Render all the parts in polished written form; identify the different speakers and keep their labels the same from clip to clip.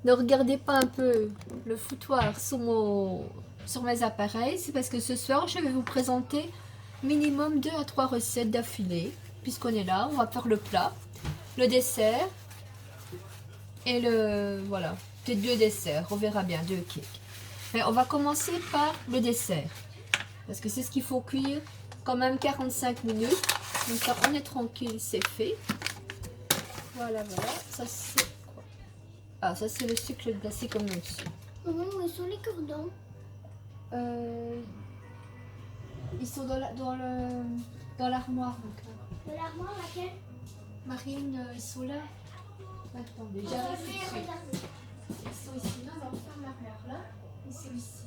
Speaker 1: Ne regardez pas un peu le foutoir sur mes appareils, c'est parce que ce soir, je vais vous présenter minimum 2 à 3 recettes d'affilée. Puisqu'on est là, on va faire le plat, le dessert et le... voilà, peut-être 2 desserts, on verra bien, 2 cakes. Mais on va commencer par le dessert, parce que c'est ce qu'il faut cuire quand même 45 minutes. Donc ça, on est tranquille, c'est fait. Voilà, voilà, ça c'est quoi? Ah, ça c'est le sucre glacé comme au-dessus.
Speaker 2: Maman, où sont les cordons?
Speaker 1: Ils sont dans l'armoire.
Speaker 2: De l'armoire, laquelle?
Speaker 1: Marine, ils sont là. Attendez, j'arrive tout de suite. Ils sont ici. Non, on ferme l'armoire là. Ils sont ici.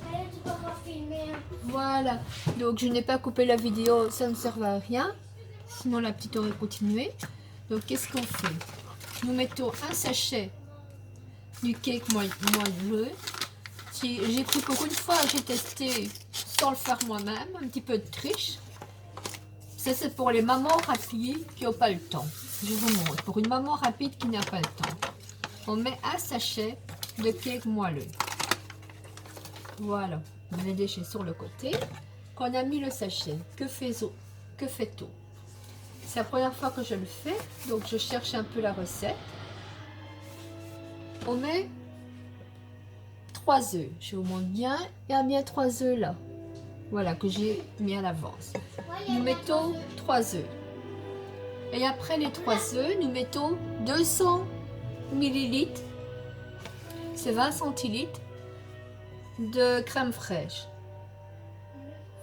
Speaker 2: Allez, tu pourras filmer.
Speaker 1: Voilà. Donc je n'ai pas coupé la vidéo, ça ne sert à rien. Sinon la petite aurait continué. Donc qu'est-ce qu'on fait? Nous mettons un sachet du cake moelleux. J'ai pris pour une fois, j'ai testé sans le faire moi-même, un petit peu de triche. Ça c'est pour les mamans rapides qui n'ont pas le temps. Je vous montre. Pour une maman rapide qui n'a pas le temps, on met un sachet de cake moelleux. Voilà, on les déchets sur le côté. Quand on a mis le sachet, que fait-on? C'est la première fois que je le fais, donc je cherche un peu la recette. On met 3 œufs. Je vous montre bien. Il y a bien 3 œufs là. Voilà, que j'ai mis à l'avance. Nous mettons 3 œufs. Et après les 3 œufs, nous mettons 200 millilitres, c'est 20 centilitres de crème fraîche.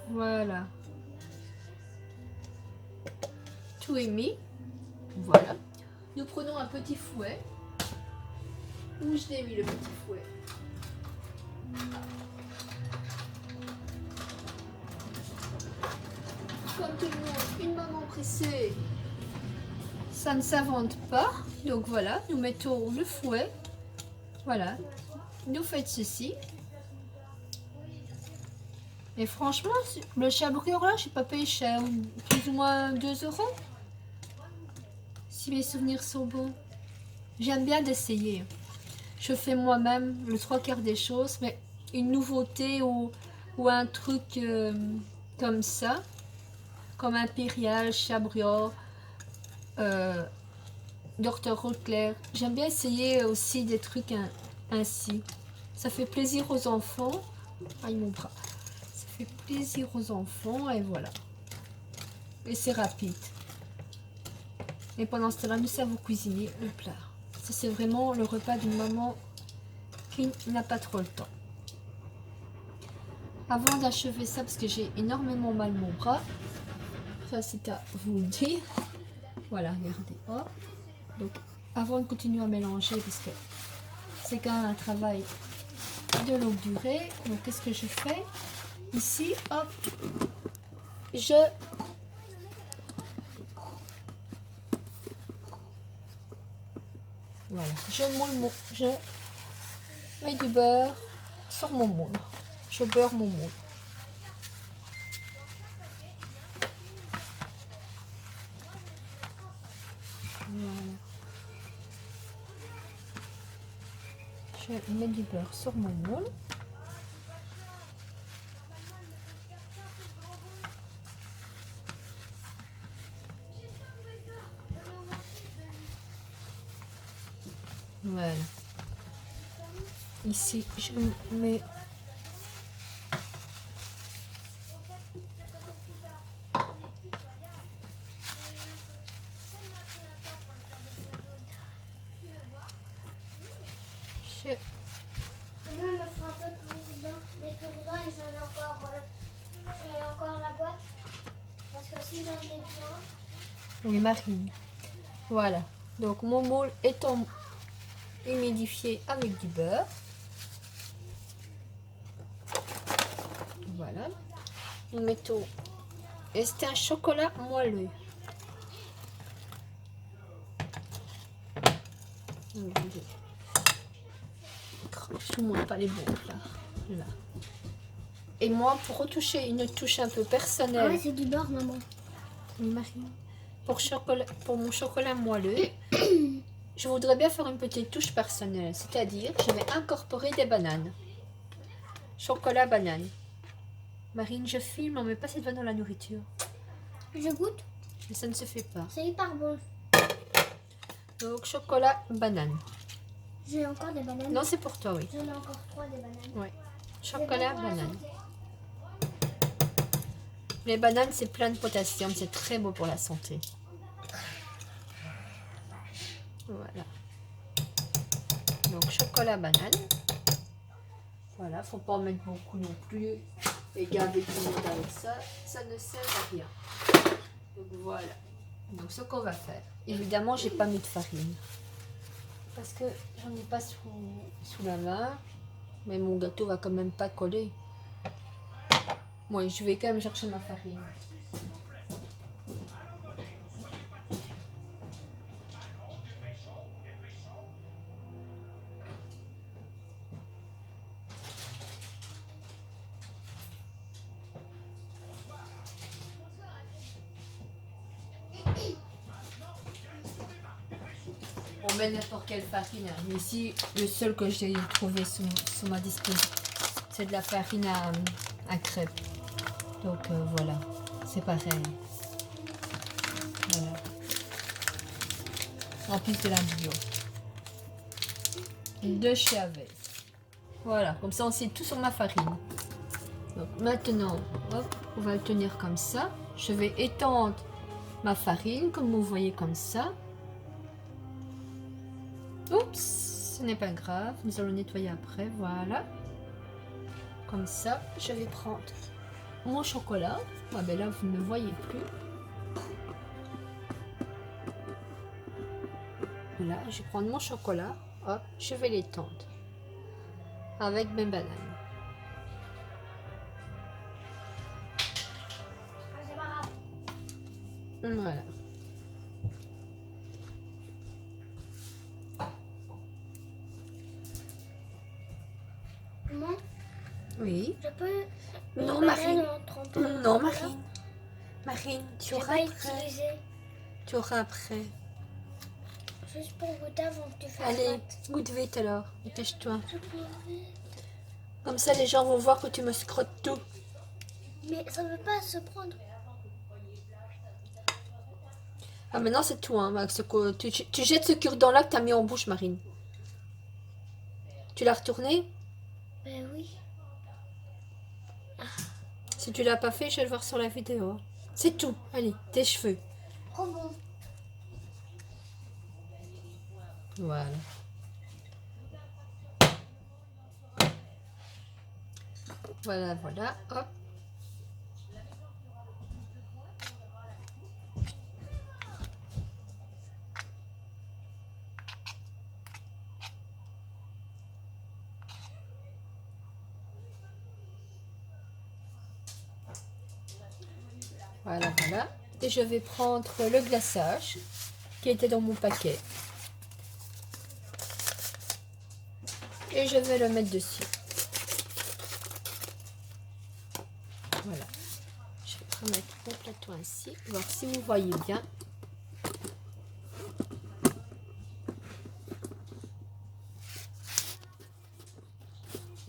Speaker 1: Voilà. Tout est mis. Voilà. Nous prenons un petit fouet. Où je l'ai mis le petit fouet? Comme tout le monde, une maman pressée, ça ne s'invente pas. Donc voilà, nous mettons le fouet. Voilà. Nous faites ceci. Et franchement, le chabrior là, je n'ai pas payé cher. Plus ou moins 2 €. Si mes souvenirs sont bons. J'aime bien d'essayer. Je fais moi-même le 3/4 des choses, mais une nouveauté ou un truc comme ça, comme Impérial, Chabrior, Dr. Hauteclair. J'aime bien essayer aussi des trucs ainsi. Ça fait plaisir aux enfants. Aïe mon bras. Ça fait plaisir aux enfants et voilà. Et c'est rapide. Et pendant ce temps-là, nous servons vous cuisiner le plat. Ça c'est vraiment le repas d'une maman qui n'a pas trop le temps. Avant d'achever ça, parce que j'ai énormément mal mon bras, ça c'est à vous le dire. Voilà, regardez. Hop. Donc, avant de continuer à mélanger, parce que c'est quand même un travail de longue durée, donc qu'est-ce que je fais? Ici, hop, voilà, je mets du beurre sur mon moule. Je beurre mon moule. Voilà. Je mets du beurre sur mon moule. Voilà. Ici, je mets
Speaker 2: Maman me fera un peu de cure-dents. Les cure-dents, j'ai encore la boîte. Parce que si j'en ai besoin.
Speaker 1: les marines. Voilà. Donc mon moule étant humidifié avec du beurre. Voilà. Nous mettons. Et c'est un chocolat moelleux. Je ne montre pas les bons là. Là. Et moi, pour retoucher une touche un peu
Speaker 2: Ah
Speaker 1: personnelle,
Speaker 2: ouais, c'est du beurre, maman.
Speaker 1: oui, Marie, pour mon chocolat moelleux, je voudrais bien faire une petite touche personnelle. C'est-à-dire, je vais incorporer des bananes. Chocolat banane. Marine, je filme, on met pas cette vanne dans la nourriture.
Speaker 2: Je goûte.
Speaker 1: Mais ça ne se fait pas.
Speaker 2: C'est hyper bon.
Speaker 1: Donc, chocolat banane.
Speaker 2: J'ai encore des bananes.
Speaker 1: Non, c'est pour toi, oui.
Speaker 2: J'en ai encore 3 des bananes.
Speaker 1: Ouais.
Speaker 2: C'est
Speaker 1: Chocolat
Speaker 2: bon pour la
Speaker 1: banane.
Speaker 2: santé.
Speaker 1: Les bananes, c'est plein de potassium. C'est très beau pour la santé. Voilà. Donc, chocolat banane. Voilà, faut pas en mettre beaucoup non plus. Et gaver tout le monde avec ça, ça ne sert à rien. Donc, voilà. Donc, ce qu'on va faire. Évidemment, j'ai pas mis de farine. Parce que j'en ai pas sous la main. Mais mon gâteau va quand même pas coller. Moi, je vais quand même chercher ma farine. On met n'importe quelle farine. Mais ici, le seul que j'ai trouvé sous ma disposition, c'est de la farine à crêpes. Donc voilà, c'est pareil. Voilà. En plus de la bio. De chez Avec. Voilà, comme ça on sait tout sur ma farine. Donc maintenant, hop, on va le tenir comme ça. Je vais étendre ma farine, comme vous voyez comme ça. Oups, ce n'est pas grave, nous allons nettoyer après, voilà. Comme ça, je vais prendre mon chocolat. Ah ben là, vous ne me voyez plus. Là, je vais prendre mon chocolat. Hop, je vais l'étendre avec mes bananes.
Speaker 2: Ah, c'est pas grave.
Speaker 1: Voilà.
Speaker 2: Maman,
Speaker 1: Oui.
Speaker 2: je peux.
Speaker 1: Non,
Speaker 2: une
Speaker 1: Marine.
Speaker 2: banane en trempant dans le
Speaker 1: Non,
Speaker 2: chocolat?
Speaker 1: Marine. Marine, tu
Speaker 2: J'ai
Speaker 1: auras
Speaker 2: pas
Speaker 1: après.
Speaker 2: utilisé.
Speaker 1: Tu auras après.
Speaker 2: Juste pour goûter avant que tu fasses
Speaker 1: Allez,
Speaker 2: pâte.
Speaker 1: goûte vite alors. Dépêche-toi.
Speaker 2: Je peux vite.
Speaker 1: Comme ça, les gens vont voir que tu me scrottes tout.
Speaker 2: Mais ça veut pas se prendre.
Speaker 1: Ah, maintenant, c'est tout. Hein, Max. Tu jettes ce cure-dent-là que tu as mis en bouche, Marine. Tu l'as retourné?
Speaker 2: Ben oui.
Speaker 1: Si tu l'as pas fait, je vais le voir sur la vidéo. C'est tout. Allez, tes cheveux.
Speaker 2: Trop bon.
Speaker 1: Voilà. Voilà, voilà. Hop. Voilà, voilà. Et je vais prendre le glaçage qui était dans mon paquet. Et je vais le mettre dessus. Voilà. Je vais remettre mon plateau ainsi. Voir si vous voyez bien.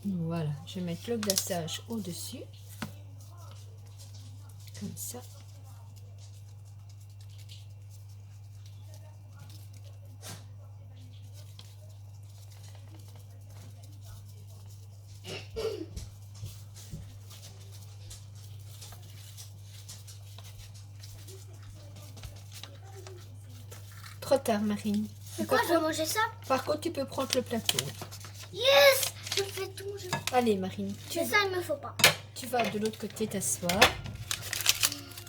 Speaker 1: Voilà. Je vais mettre le glaçage au-dessus. Comme ça. Trop tard, Marine.
Speaker 2: C'est quoi, je vais manger ça?
Speaker 1: Par contre, tu peux prendre le plateau.
Speaker 2: Yes! Je fais tout.
Speaker 1: Allez, Marine,
Speaker 2: Mais ça, il me faut pas.
Speaker 1: tu vas de l'autre côté t'asseoir.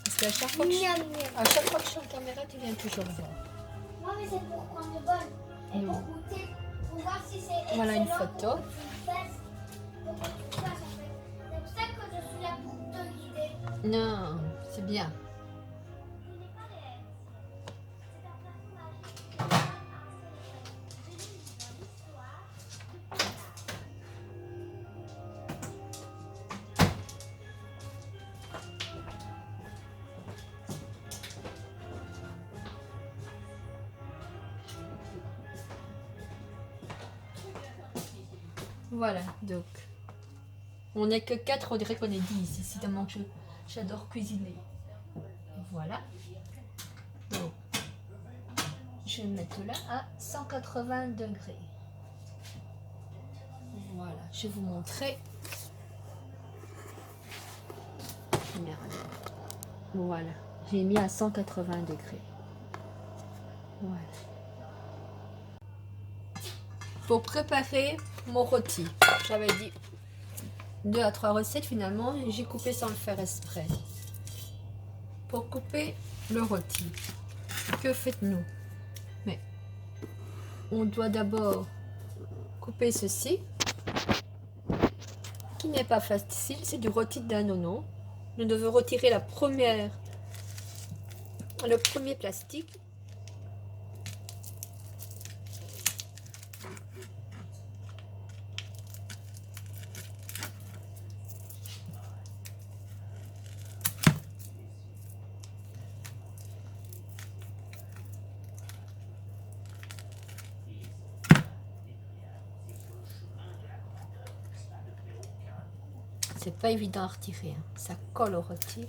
Speaker 1: Parce qu'à chaque fois que
Speaker 2: Miam, miam.
Speaker 1: à chaque fois que je suis en caméra, tu viens toujours voir.
Speaker 2: Non, mais c'est pour prendre le bol. Et
Speaker 1: Non.
Speaker 2: pour goûter. Pour voir si c'est
Speaker 1: Voilà une
Speaker 2: excellent
Speaker 1: photo.
Speaker 2: pour que tu le fasses. Pour que tu le fasses, en fait. C'est pour ça que je suis là pour te guider.
Speaker 1: Non, c'est bien. Voilà, donc on n'est que 4, on dirait qu'on est 10 ici, tellement que j'adore cuisiner. Voilà. Donc, je vais le mettre là à 180 degrés. Voilà, je vais vous montrer. Merde. Voilà, j'ai mis à 180 degrés. Voilà. Pour préparer mon rôti, j'avais dit 2 à 3 recettes, finalement j'ai coupé sans le faire exprès. Pour couper le rôti, que faites-nous? Mais on doit d'abord couper ceci, qui n'est pas facile, c'est du rôti d'anono. Nous devons retirer le premier plastique. C'est pas évident à retirer, hein. Ça colle au rôti.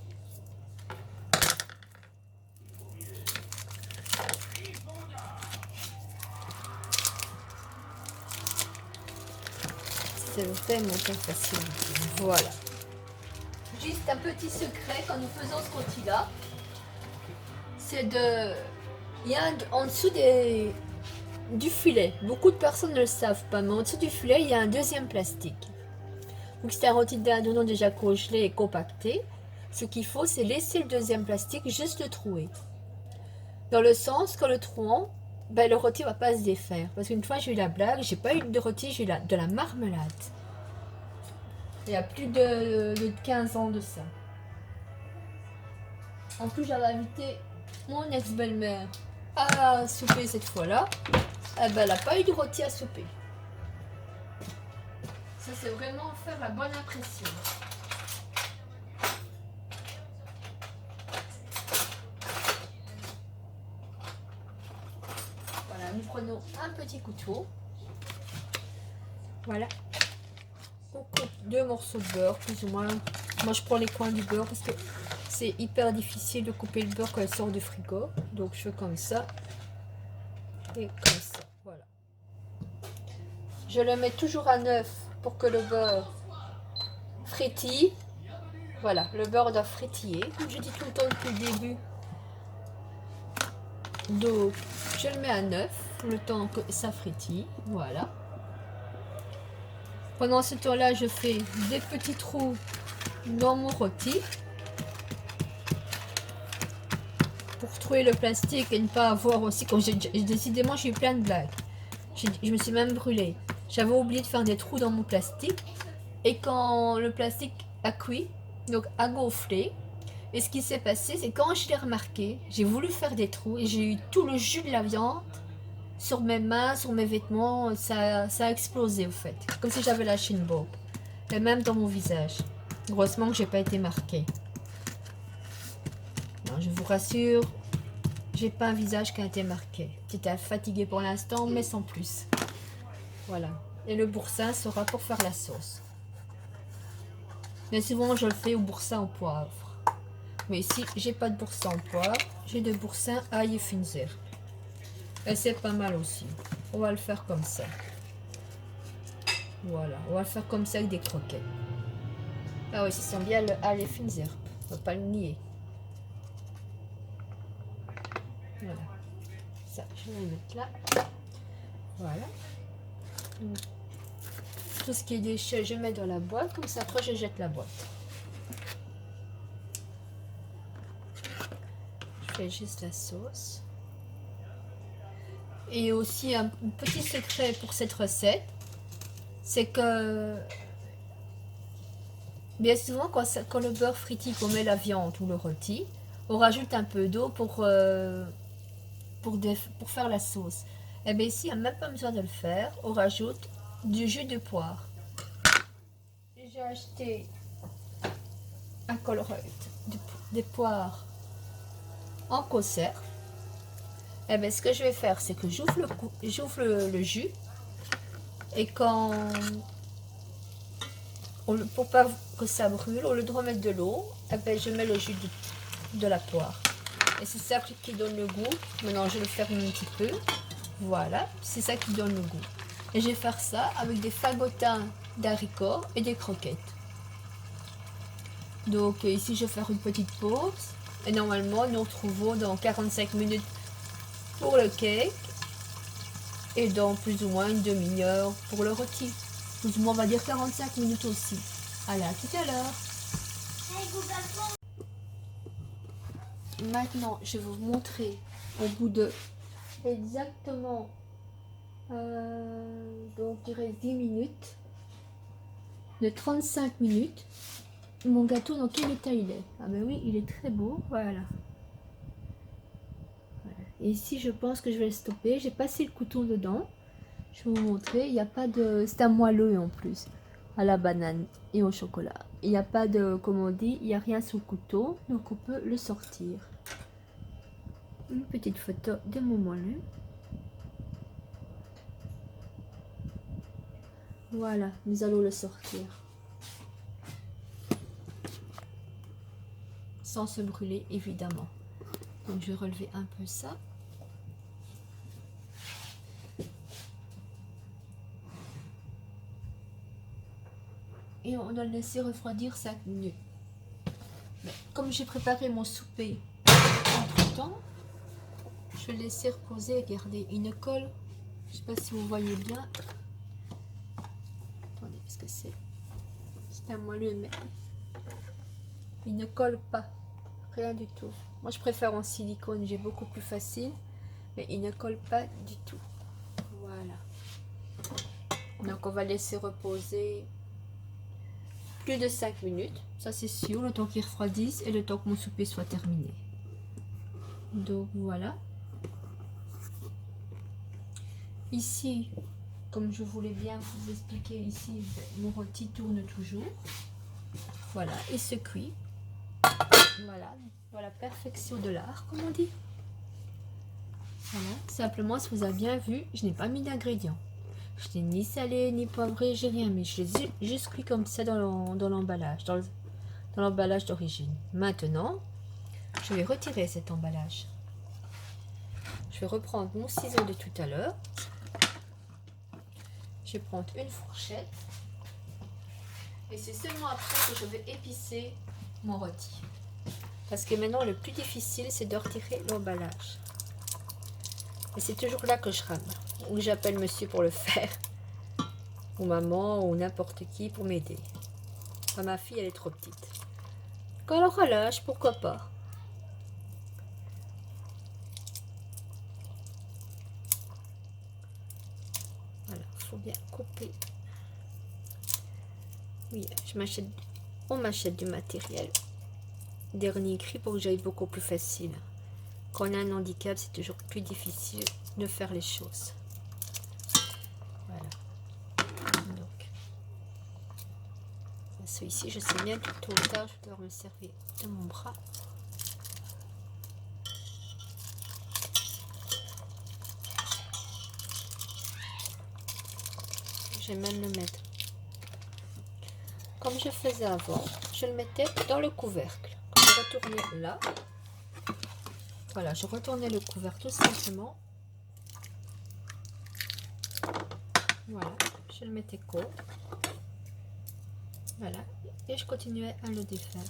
Speaker 1: C'est vraiment pas facile. Voilà. Juste un petit secret quand nous faisons ce rôti-là, c'est de... Il y a en dessous du filet, beaucoup de personnes ne le savent pas, mais en dessous du filet, il y a un deuxième plastique. Donc c'est un rôti d'anono déjà congelé et compacté. Ce qu'il faut, c'est laisser le deuxième plastique, juste le trouer. Dans le sens qu'en le trouant, ben, le rôti ne va pas se défaire. Parce qu'une fois, j'ai eu la blague, j'ai pas eu de rôti, j'ai eu de la marmelade. Il y a plus de 15 ans de ça. En plus, j'avais invité mon ex-belle-mère à souper cette fois-là. Eh ben, elle n'a pas eu de rôti à souper. Ça, c'est vraiment faire la bonne impression. Voilà, nous prenons un petit couteau. Voilà. On coupe 2 morceaux de beurre, plus ou moins. Moi, je prends les coins du beurre parce que c'est hyper difficile de couper le beurre quand il sort du frigo. Donc, je fais comme ça. Et comme ça, voilà. Je le mets toujours à neuf pour que le beurre frétille. Voilà, le beurre doit frétiller, comme je dis tout le temps depuis le début. Donc, je le mets à neuf, le temps que ça frétille. Voilà. Pendant ce temps-là, je fais des petits trous dans mon rôti pour trouver le plastique et ne pas avoir aussi. Quand décidément, j'ai eu plein de blagues. Je me suis même brûlée. J'avais oublié de faire des trous dans mon plastique. Et quand le plastique a cuit, donc a gonflé, et ce qui s'est passé, c'est quand je l'ai remarqué, j'ai voulu faire des trous et j'ai eu tout le jus de la viande sur mes mains, sur mes vêtements. Ça a explosé au fait. Comme si j'avais lâché une bombe. Et même dans mon visage. Heureusement que j'ai pas été marquée. Non, je vous rassure, j'ai pas un visage qui a été marqué. J'étais fatiguée pour l'instant, mais sans plus. Voilà. Et le boursin sera pour faire la sauce. Mais souvent, je le fais au boursin au poivre. Mais ici, j'ai pas de boursin au poivre. J'ai de boursin ail et fines herbes. Et c'est pas mal aussi. On va le faire comme ça. Voilà. On va le faire comme ça avec des croquettes. Ah oui, ça sent bien le ail et fines herbes. On va pas le nier. Voilà. Ça, je vais le mettre là. Voilà. Tout ce qui est déchets, je mets dans la boîte. Comme ça, après, je jette la boîte. Je fais juste la sauce. Et aussi, un petit secret pour cette recette, c'est que bien souvent, quand le beurre frétille, qu'on met la viande ou le rôti, on rajoute un peu d'eau pour faire la sauce. Et bien ici, il n'y a même pas besoin de le faire. On rajoute du jus de poire. J'ai acheté un colorant, des poires en conserve. Et bien ce que je vais faire, c'est que j'ouvre le jus. Et quand pour pas que ça brûle, au lieu de remettre de l'eau, eh ben, je mets le jus de la poire. Et c'est ça qui donne le goût. Maintenant, je le ferme un petit peu. Voilà, c'est ça qui donne le goût. Et je vais faire ça avec des fagotins d'haricots et des croquettes. Donc ici, je vais faire une petite pause. Et normalement, nous retrouvons dans 45 minutes pour le cake. Et dans plus ou moins une demi-heure pour le rôti. Plus ou moins, on va dire 45 minutes aussi. Allez, à tout à l'heure. Maintenant, je vais vous montrer au bout de exactement donc je dirais 10 minutes, de 35 minutes, mon gâteau dans quel état il est. Ah ben oui, il est très beau, voilà. Et ici, je pense que je vais le stopper. J'ai passé le couteau dedans. Je vais vous montrer. Il n'y a pas de... C'est un moelleux en plus, à la banane et au chocolat. Il n'y a pas de... Comme on dit, il n'y a rien sous le couteau. Donc, on peut le sortir. Une petite photo de mon moelleux. Voilà, nous allons le sortir. Sans se brûler, évidemment. Donc, je vais relever un peu ça. Et on doit le laisser refroidir 5 minutes. Mais comme j'ai préparé mon souper entre temps, je vais le laisser reposer. Regardez, il ne colle. Je ne sais pas si vous voyez bien. Attendez, parce que c'est un moelleux, mais il ne colle pas. Rien du tout. Moi, je préfère en silicone, j'ai beaucoup plus facile. Mais il ne colle pas du tout. Voilà. Donc, on va laisser reposer plus de 5 minutes. Ça, c'est sûr. Le temps qu'il refroidisse et le temps que mon souper soit terminé. Donc, voilà. Ici, comme je voulais bien vous expliquer ici, mon rôti tourne toujours. Voilà, et se cuit. Voilà, voilà, perfection de l'art, comme on dit. Voilà, simplement, si vous avez bien vu, je n'ai pas mis d'ingrédients. Je n'ai ni salé, ni poivré, j'ai rien mis. Je les ai juste cuit comme ça dans l'emballage, dans l'emballage d'origine. Maintenant, je vais retirer cet emballage. Je vais reprendre mon ciseau de tout à l'heure. Je vais prendre une fourchette. Et c'est seulement après que je vais épicer mon rôti. Parce que maintenant, le plus difficile, c'est de retirer l'emballage. Et c'est toujours là que je rame. Ou que j'appelle monsieur pour le faire. Ou maman, ou n'importe qui pour m'aider. Enfin, ma fille, elle est trop petite. Quand elle aura l'âge, pourquoi pas. Voilà, il faut bien couper. Oui, on m'achète du matériel. Dernier cri pour que j'aille beaucoup plus facile. Quand on a un handicap, c'est toujours plus difficile de faire les choses. Voilà. Donc, celui-ci, je sais bien que tôt ou tard, je vais devoir me servir de mon bras. Je vais même le mettre. Comme je faisais avant, je le mettais dans le couvercle. Quand je retournais là, voilà, je retournais le couvercle tout simplement. Voilà, je le mettais court. Voilà, et je continuais à le défaire.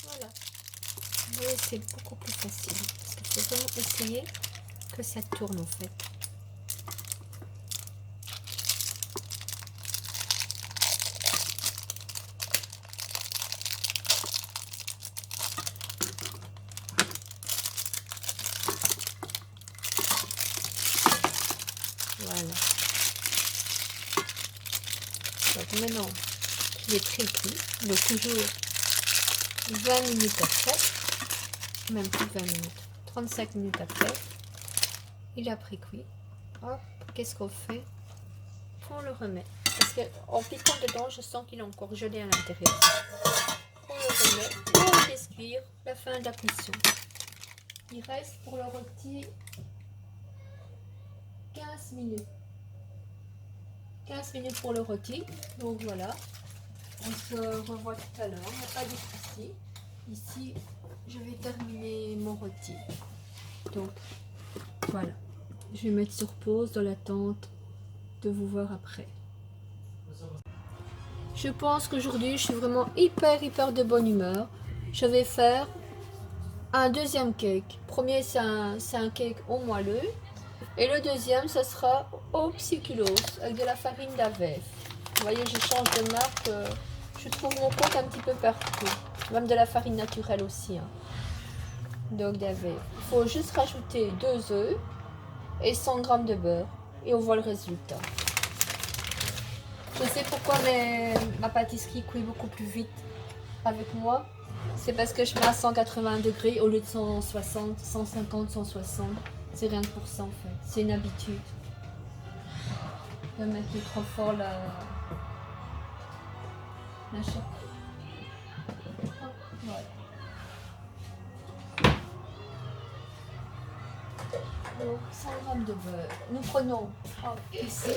Speaker 1: Voilà, et c'est beaucoup plus facile parce qu'il faut vraiment essayer que ça tourne en fait. Voilà. Donc maintenant qu'il est très cuit, donc toujours 20 minutes après, même plus de 20 minutes, 35 minutes après, il a pré-cuit. Hop, qu'est-ce qu'on fait? on le remet. Parce qu'en piquant dedans, je sens qu'il est encore gelé à l'intérieur. On le remet et on laisse cuire la fin de la cuisson. Il reste pour le rôti 15 minutes. 15 minutes pour le rôti. Donc voilà. On se revoit tout à l'heure. Il n'y a pas de souci. Ici, je vais terminer mon rôti. Donc voilà. Je vais mettre sur pause dans l'attente de vous voir après. Je pense qu'aujourd'hui, je suis vraiment hyper de bonne humeur. Je vais faire un deuxième cake. Premier, c'est un cake au moelleux. Et le deuxième, ce sera au psychulos avec de la farine d'Avef. Vous voyez, je change de marque. Je trouve mon compte un petit peu partout. Même de la farine naturelle aussi. Hein. Donc d'Avef. Il faut juste rajouter 2 œufs et 100 g de beurre. Et on voit le résultat. Je sais pourquoi ma pâtisserie cuit beaucoup plus vite avec moi. C'est parce que je mets à 180 degrés au lieu de 160, 150, 160. C'est rien que pour ça en fait. C'est une habitude. De mettre trop fort la chair. Voilà. Donc 100 g de beurre. Nous prenons ici.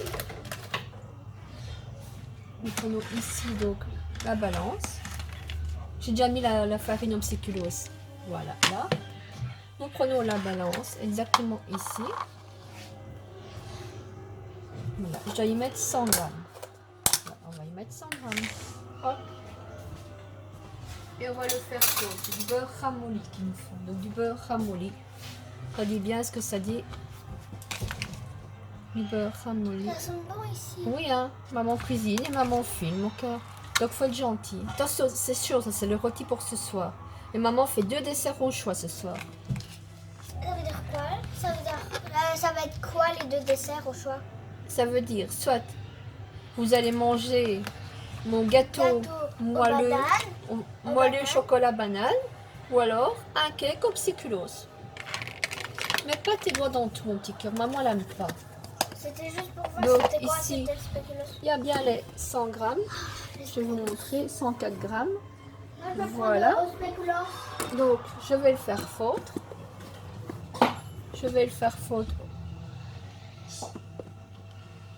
Speaker 1: Nous prenons ici donc la balance. J'ai déjà mis la farine au psychulos. Voilà, là. Nous prenons la balance exactement ici. Voilà, je dois y mettre 100 g. Voilà, on va y mettre 100 g. Hop. Et on va le faire chaud. C'est du beurre ramolli qu'il nous faut. Donc du beurre ramolli. Ça dit bien ce que ça dit. Du beurre ramolli.
Speaker 2: Ça sent bon ici.
Speaker 1: Oui, hein. Maman cuisine et maman filme, mon cœur. Donc faut être gentil. Attention, c'est sûr, ça c'est le rôti pour ce soir. Et maman fait 2 desserts au choix ce soir.
Speaker 2: Ça veut dire quoi? Ça va être quoi les 2 desserts au choix?
Speaker 1: Ça veut dire soit vous allez manger mon gâteau moelleux,
Speaker 2: banane.
Speaker 1: chocolat banane, ou alors un cake au psychulos. Mets pas tes doigts dans tout, mon petit cœur. Maman l'aime pas.
Speaker 2: C'était juste pour voir
Speaker 1: Donc
Speaker 2: c'était quoi,
Speaker 1: ici,
Speaker 2: c'était le spéculoos.
Speaker 1: il y a bien les 100 grammes. Je vais vous montrer 104 grammes.
Speaker 2: Moi, je vais
Speaker 1: Voilà.
Speaker 2: prendre le spéculoos.
Speaker 1: Donc je vais le faire fondre. Je vais le faire fondre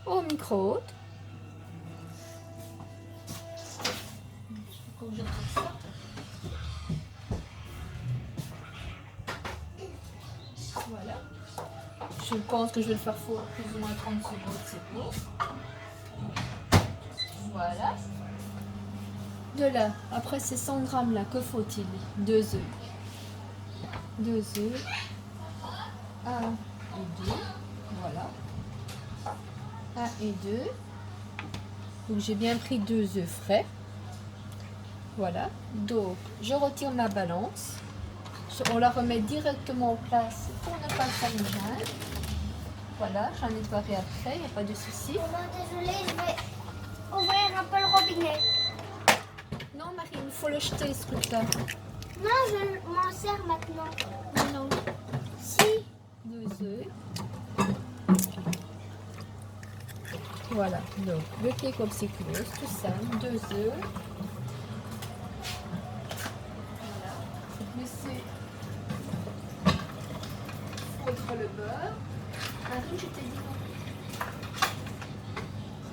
Speaker 1: au micro-ondes. Voilà. Je pense que je vais le faire fondre plus ou moins 30 secondes, c'est bon. Voilà. De là, après ces 100 grammes là, que faut-il? 2 œufs. 2 œufs. 1 et 2. Voilà. 1 et 2. Donc j'ai bien pris 2 œufs frais. Voilà. Donc je retire ma balance. On la remet directement en place pour ne pas s'allonger. Voilà, j'en nettoierai après, il n'y a pas de souci.
Speaker 2: Désolée, je vais ouvrir un peu le robinet.
Speaker 1: Non Marie, il faut le jeter ce truc-là.
Speaker 2: Non, je m'en sers maintenant.
Speaker 1: Non.
Speaker 2: Si.
Speaker 1: 2 œufs. Voilà, donc le cake au psychulos, tout simple, 2 œufs. Voilà, laissez fondre le beurre. Marie, je t'ai dit non.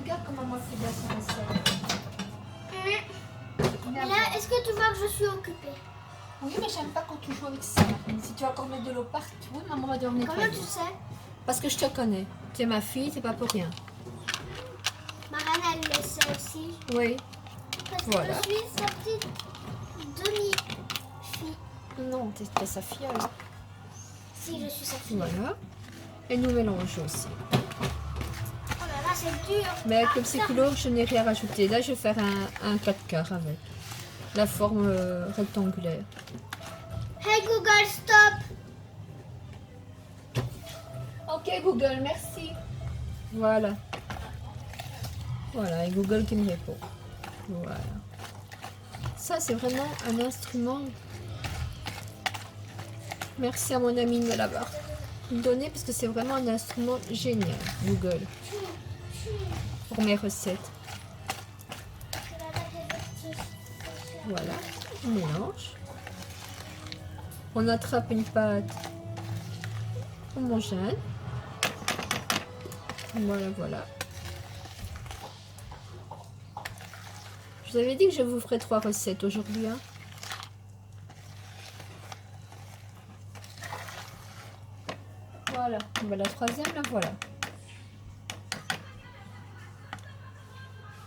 Speaker 1: Regarde comment moi je fais bien son recette.
Speaker 2: Là, est-ce que tu vois que je suis occupée?
Speaker 1: Oui, mais j'aime pas quand tu joues avec ça. Si tu vas encore mettre de l'eau partout, maman va devoir nettoyer.
Speaker 2: Comment tu sais?
Speaker 1: Parce que je te connais. Tu es ma fille, c'est pas pour rien.
Speaker 2: Marianne, elle le sait aussi.
Speaker 1: Oui.
Speaker 2: Parce que
Speaker 1: Voilà.
Speaker 2: je suis sa petite demi-fille.
Speaker 1: Non, t'es sa fille alors.
Speaker 2: Si, je suis sa fille.
Speaker 1: Voilà. Et nous mélangeons aussi.
Speaker 2: Oh là là, c'est dur.
Speaker 1: Mais avec
Speaker 2: Ah,
Speaker 1: le psychologue, je n'ai rien rajouté. Là, je vais faire un 4 quarts avec la forme rectangulaire.
Speaker 2: Hey Google, stop.
Speaker 1: Ok Google, merci. Voilà. Voilà, et Google qui me répond. Voilà. Ça, c'est vraiment un instrument. Merci à mon ami de me l'avoir donné parce que c'est vraiment un instrument génial, Google. pour mes recettes.
Speaker 2: C'est la date de votre sauce.
Speaker 1: Voilà, on mélange. On attrape une pâte homogène. Voilà, voilà. Je vous avais dit que je vous ferai 3 recettes aujourd'hui. Hein. Voilà, la troisième, la voilà.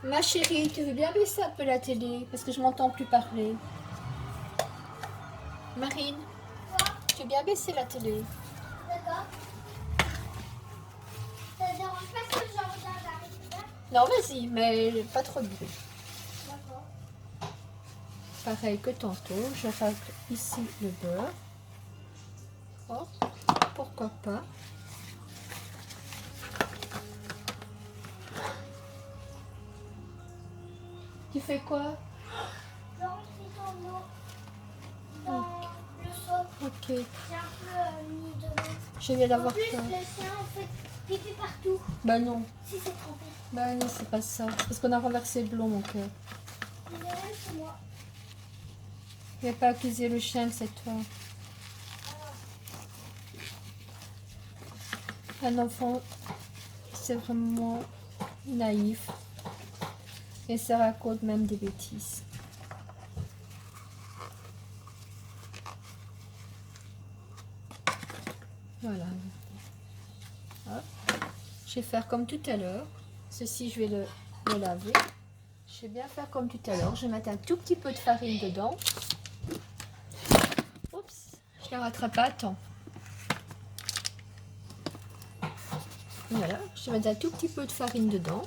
Speaker 1: Ma chérie, tu veux bien baisser un peu la télé parce que je m'entends plus parler. Marine, tu veux bien baisser la télé?
Speaker 2: D'accord. Ça ne dérange pas que je regarde la récupère?
Speaker 1: Non, vas-y, mais pas trop de bruit.
Speaker 2: D'accord.
Speaker 1: Pareil que tantôt, je rajoute ici le beurre. Oh, pourquoi pas. Tu fais quoi?
Speaker 2: Je rentre ton eau dans le seau.
Speaker 1: Ok,
Speaker 2: J'ai un peu mis dedans.
Speaker 1: je viens
Speaker 2: En
Speaker 1: d'avoir
Speaker 2: plus,
Speaker 1: peur.
Speaker 2: le sien, en fait, pipi partout.
Speaker 1: Bah non,
Speaker 2: Si c'est trempé.
Speaker 1: bah non, c'est pas ça. C'est parce qu'on a renversé de l'eau, mon cœur.
Speaker 2: Il est même chez moi.
Speaker 1: Il n'y a pas accuser le chien, c'est toi. Un enfant, c'est vraiment naïf. Et ça raconte même des bêtises. Voilà. Hop. Je vais faire comme tout à l'heure. Ceci, je vais le laver. Je vais bien faire comme tout à l'heure. Je vais mettre un tout petit peu de farine dedans. Oups, je ne la rattrape pas à temps. Voilà, je vais mettre un tout petit peu de farine dedans.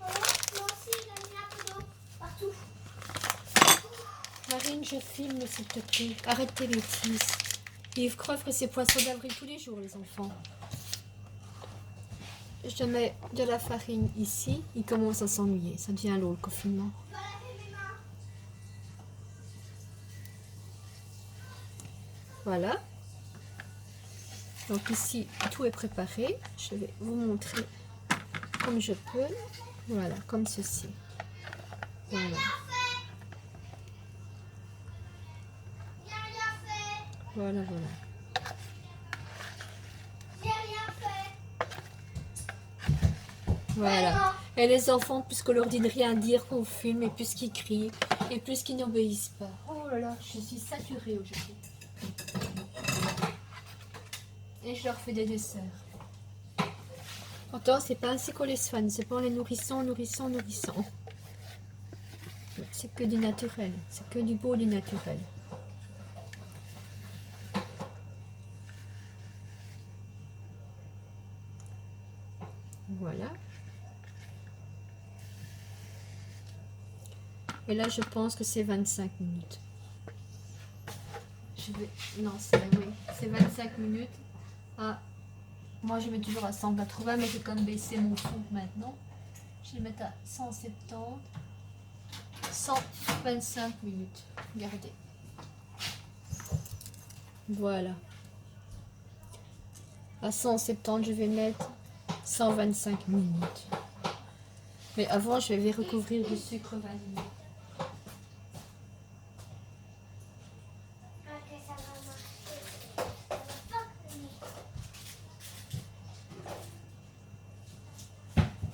Speaker 2: Moi aussi, il a mis un peu d'eau partout.
Speaker 1: Marine, je filme, s'il te plaît. Arrête tes bêtises. Ils crevent que c'est poisson d'avril tous les jours, les enfants. Je mets de la farine ici. Il commence à s'ennuyer. Ça devient lourd, le confinement.
Speaker 2: Je dois laver mes mains.
Speaker 1: Voilà. Donc ici, tout est préparé. Je vais vous montrer comme je peux. Voilà, comme ceci. Voilà.
Speaker 2: J'ai rien fait.
Speaker 1: Voilà, voilà.
Speaker 2: J'ai rien fait.
Speaker 1: Voilà. Et les enfants, puisqu'on leur dit de rien dire qu'on filme, et plus qu'ils crient, et plus qu'ils n'obéissent pas. Oh là là, je suis saturée aujourd'hui. Et je leur fais des desserts. Pourtant, c'est pas ainsi qu'on les soigne. C'est pas en les nourrissant. C'est que du naturel. C'est que du beau, du naturel. Voilà. Et là, je pense que c'est 25 minutes. Non, c'est 25 minutes. Ah, moi, je mets toujours à 180, mais j'ai comme baissé mon fond maintenant. Je vais mettre à 170. 125 minutes. Regardez. Voilà. À 170, je vais mettre 125 minutes. Mais avant, je vais recouvrir du sucre vanillé.
Speaker 2: Ok, ça va marcher. Ça va pas tenir.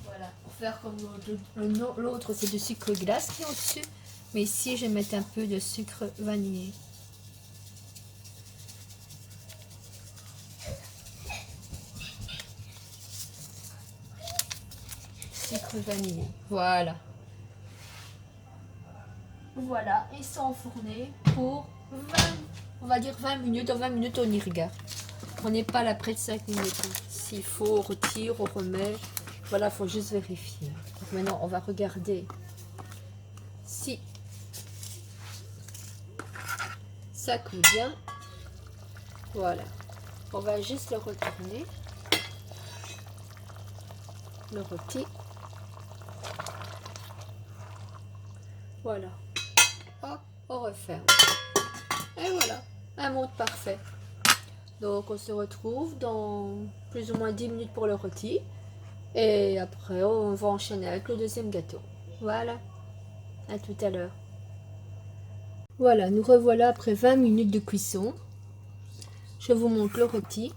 Speaker 1: Voilà, pour faire comme l'autre, c'est du sucre glace qui est au-dessus. Mais ici, je vais mettre un peu de sucre vanillé. Sucre vanillé, voilà. Voilà, et c'est enfourné pour 20, on va dire 20 minutes. Dans 20 minutes, on y regarde. On n'est pas là près de 5 minutes. S'il faut, on retire, on remet. Voilà, il faut juste vérifier. Donc maintenant, on va regarder si ça coule bien. Voilà. On va juste le retourner. Le rôti. Voilà. Hop, on referme. Et voilà, un monde parfait. Donc on se retrouve dans plus ou moins 10 minutes pour le rôti. Et après on va enchaîner avec le deuxième gâteau. Voilà, à tout à l'heure. Voilà, nous revoilà après 20 minutes de cuisson. Je vous montre le rôti.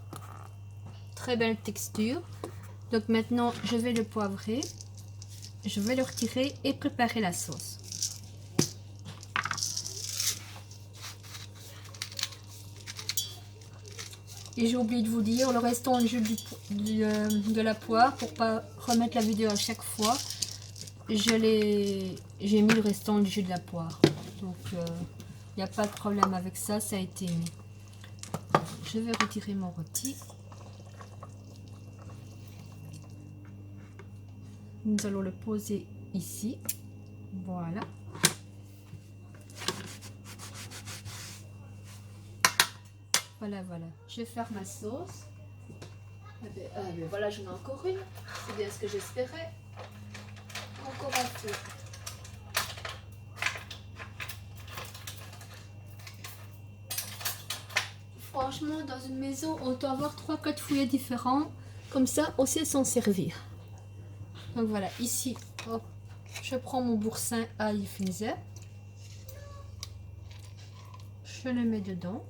Speaker 1: Très belle texture. Donc maintenant je vais le poivrer. Je vais le retirer et préparer la sauce. Et j'ai oublié de vous dire, le restant du jus de la poire, pour pas remettre la vidéo à chaque fois, j'ai mis le restant du jus de la poire. Donc il n'y a pas de problème avec ça, ça a été mis. Je vais retirer mon rôti. Nous allons le poser ici. Voilà. Voilà, voilà. Je vais faire ma sauce. Voilà, j'en ai encore une. C'est bien ce que j'espérais. Encore un peu. Franchement, dans une maison, on doit avoir 3-4 foyers différents. Comme ça, on sait s'en servir. Donc voilà, ici, hop, je prends mon boursin à Finzer. Je le mets dedans.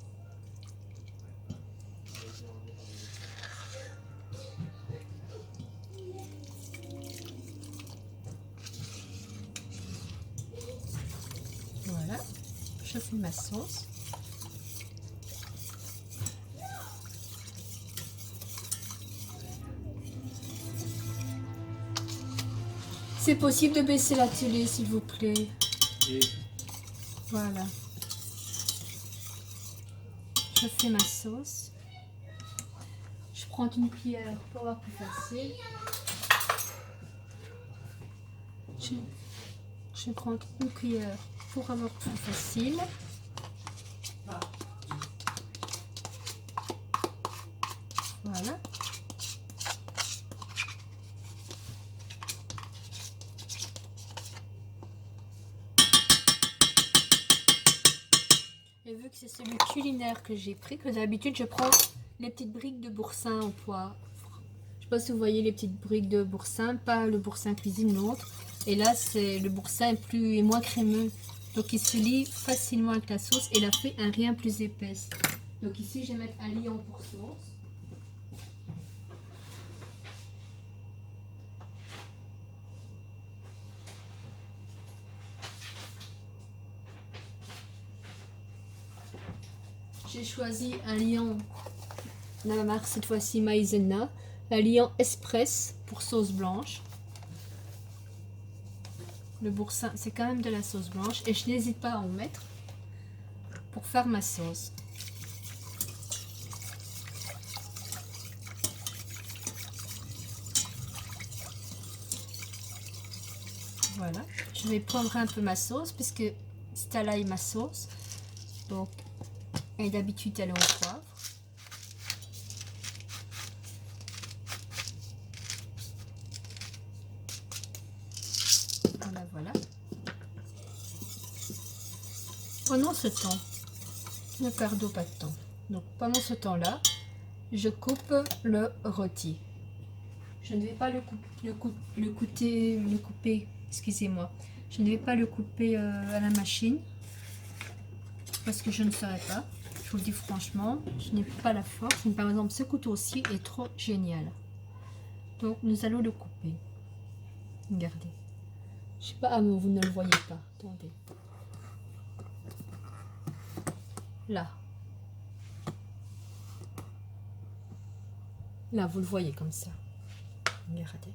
Speaker 1: Voilà, je fais ma sauce. C'est possible de baisser la télé, s'il vous plaît. Voilà. Je fais ma sauce. Je prends une cuillère pour avoir plus facile. Je prends une cuillère pour avoir plus facile. Voilà. Et vu que c'est celui culinaire que j'ai pris, que d'habitude je prends les petites briques de boursin en poivre. Je sais pas si vous voyez les petites briques de boursin, pas le boursin cuisine, l'autre. Et là, c'est le boursin est moins crémeux. Donc il se lie facilement avec la sauce et la fait un rien plus épaisse. Donc ici, je vais mettre un liant pour sauce. J'ai choisi un liant de la marque cette fois-ci Maïzena, un liant Express pour sauce blanche. Le boursin, c'est quand même de la sauce blanche et je n'hésite pas à en mettre pour faire ma sauce. Voilà, je vais prendre un peu ma sauce puisque c'est à l'ail ma sauce. Donc, et d'habitude elle est au poivre. Voilà, voilà. Pendant ce temps, ne perdons pas de temps. Donc pendant ce temps-là, je coupe le rôti. Je ne vais pas le couper, excusez-moi. Je ne vais pas le couper à la machine parce que je ne saurais pas. Je vous le dis franchement, je n'ai pas la force. Mais par exemple, ce couteau-ci est trop génial. Donc nous allons le couper. Regardez. Je sais pas, ah non, vous ne le voyez pas. Attendez. Là. Là, vous le voyez comme ça. Regardez.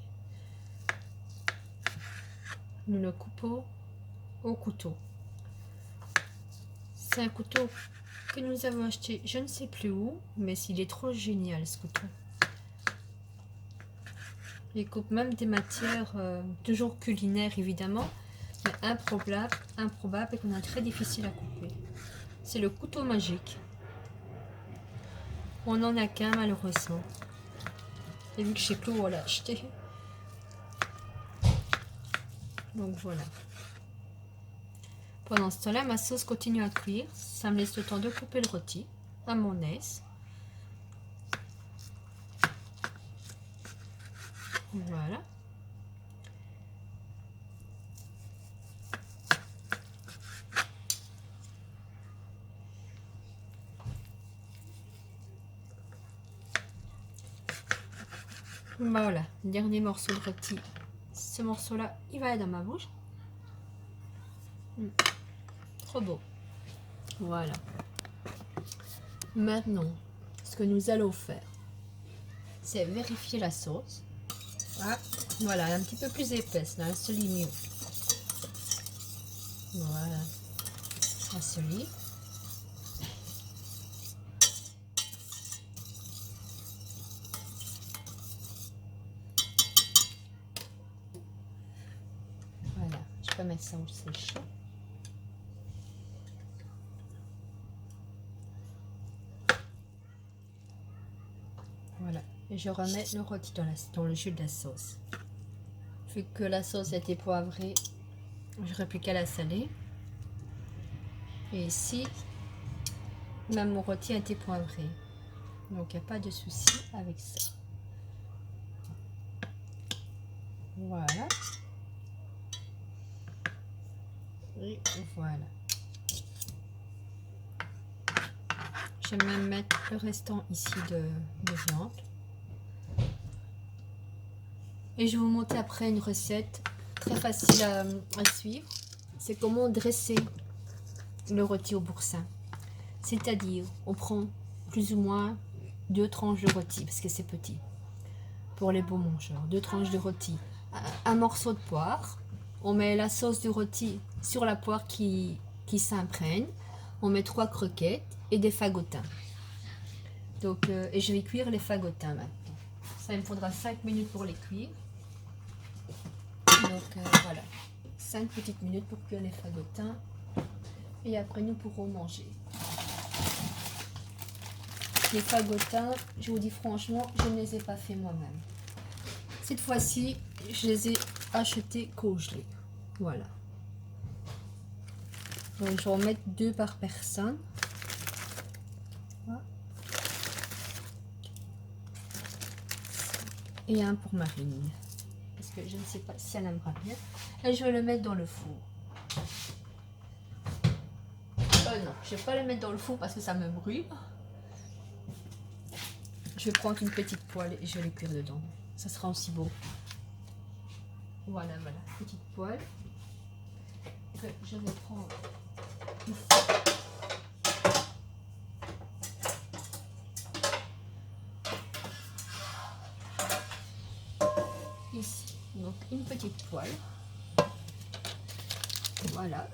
Speaker 1: Nous le coupons au couteau. C'est un couteau que nous avons acheté, je ne sais plus où, mais il est trop génial ce couteau. Il coupe même des matières toujours culinaires évidemment, mais improbable et qu'on a très difficile à couper. C'est le couteau magique. On n'en a qu'un malheureusement. Et vu que chez Clou on l'a acheté. Donc voilà. Pendant ce temps-là, ma sauce continue à cuire. Ça me laisse le temps de couper le rôti à mon aise. Voilà, dernier morceau de rôti. Ce morceau-là, il va être dans ma bouche. Trop beau. Voilà. Maintenant, ce que nous allons faire, c'est vérifier la sauce. Ah, voilà, un petit peu plus épaisse, là, un seul mieux. Voilà, un seul. Voilà, je peux mettre ça au séché. Voilà, et je remets le rôti dans le jus de la sauce. Vu que la sauce a été poivrée, je n'aurai plus qu'à la saler. Et ici, même mon rôti a été poivré. Donc il n'y a pas de souci avec ça. Voilà. Et voilà. Je vais même mettre le restant ici de viande. Et je vais vous montrer après une recette très facile à suivre. C'est comment dresser le rôti au boursin. C'est-à-dire, on prend plus ou moins 2 tranches de rôti, parce que c'est petit, pour les beaux mangeurs. 2 tranches de rôti, un morceau de poire. On met la sauce du rôti sur la poire qui s'imprègne. On met 3 croquettes et des fagotins. Donc, et je vais cuire les fagotins maintenant. Ça, il me faudra 5 minutes pour les cuire. Donc voilà, 5 petites minutes pour cuire les fagotins. Et après, nous pourrons manger. Les fagotins, je vous dis franchement, je ne les ai pas fait moi-même. Cette fois-ci, je les ai achetés congelés. Voilà. Donc, je vais en mettre 2 par personne. Et un pour Marine. Parce que je ne sais pas si elle aimera bien. Et je vais le mettre dans le four. Non, je ne vais pas le mettre dans le four parce que ça me brûle. Je vais prendre une petite poêle et je vais les cuire dedans. Ça sera aussi beau. Voilà, voilà, petite poêle. Que je vais prendre ici. Ici, donc une petite poêle. Voilà.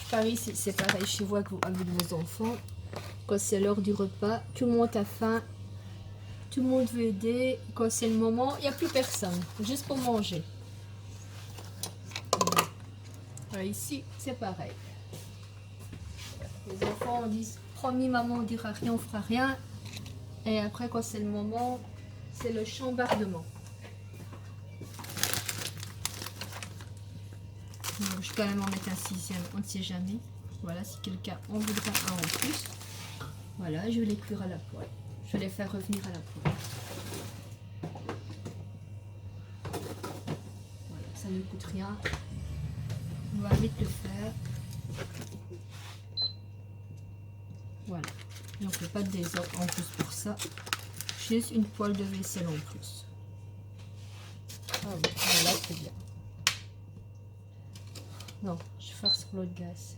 Speaker 1: Paris, c'est pareil chez vous avec vos enfants. Quand c'est l'heure du repas, tout le monde a faim. Tout le monde veut aider. Quand c'est le moment, il n'y a plus personne. Juste pour manger. Voilà, ici, c'est pareil. Les enfants on dit promis maman, on dira rien, on fera rien. Et après, quand c'est le moment, c'est le chambardement. Donc, je vais quand même en mettre un 6e, on ne sait jamais. Voilà, si quelqu'un en voudra un en plus. Voilà, je vais les cuire à la poêle. Je vais les faire revenir à la poêle. Voilà, ça ne coûte rien. On va vite le faire. Voilà. Et on ne fait pas de désordre en plus pour ça. Juste une poêle de vaisselle en plus. Ah oui, voilà, c'est bien. Non, je vais faire sur l'autre gaz.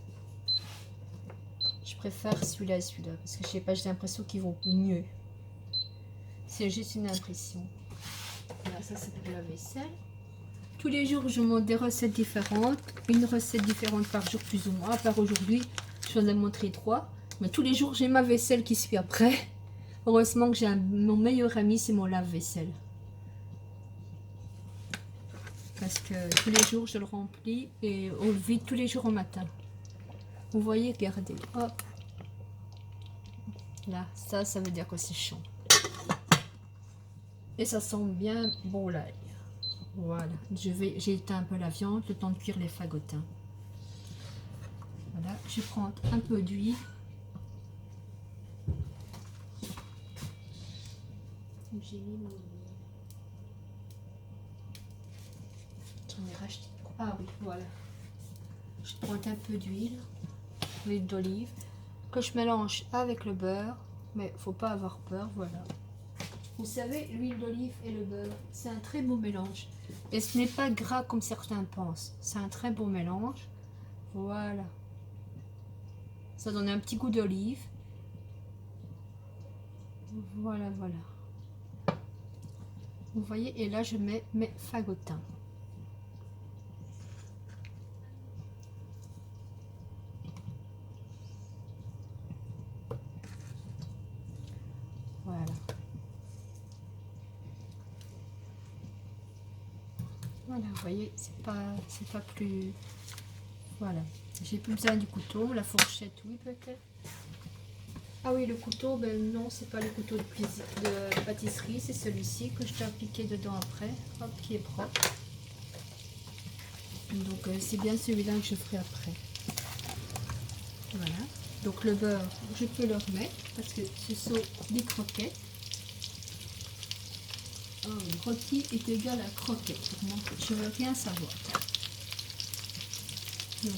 Speaker 1: Je préfère celui-là et celui-là parce que je sais pas, j'ai l'impression qu'ils vont mieux. C'est juste une impression. Voilà, ça c'est pour la vaisselle. Tous les jours, je montre des recettes différentes. Une recette différente par jour plus ou moins. À part aujourd'hui, je viens de montrer 3. Mais tous les jours, j'ai ma vaisselle qui suit après. Heureusement que j'ai mon meilleur ami, c'est mon lave-vaisselle. Parce que tous les jours, je le remplis et on le vide tous les jours au matin. Vous voyez, regardez. Hop. Là, ça veut dire que c'est chaud. Et ça sent bien bon l'ail. Voilà. J'ai éteint un peu la viande, le temps de cuire les fagotins. Voilà. Je prends un peu d'huile. J'ai mis mon... J'en ai racheté. Ah oui, voilà. Je prends un peu d'huile d'olive que je mélange avec le beurre, mais faut pas avoir peur, voilà. Vous savez, l'huile d'olive et le beurre, c'est un très beau mélange. Et ce n'est pas gras comme certains pensent. C'est un très beau mélange. Voilà. Ça donne un petit goût d'olive. Voilà, voilà. Vous voyez, et là je mets mes fagotins. Voilà. Voilà, vous voyez, c'est pas plus... Voilà. J'ai plus besoin du couteau, la fourchette, oui peut-être. Ah oui, le couteau, ben non, c'est pas le couteau de pâtisserie, c'est celui-ci que je dois appliquer dedans après, hop, qui est propre. Donc c'est bien celui-là que je ferai après. Voilà. Donc le beurre, je peux le remettre parce que ce sont des croquettes. Oh, rôti est égal à croquette pour moi. Je ne veux rien savoir. Donc,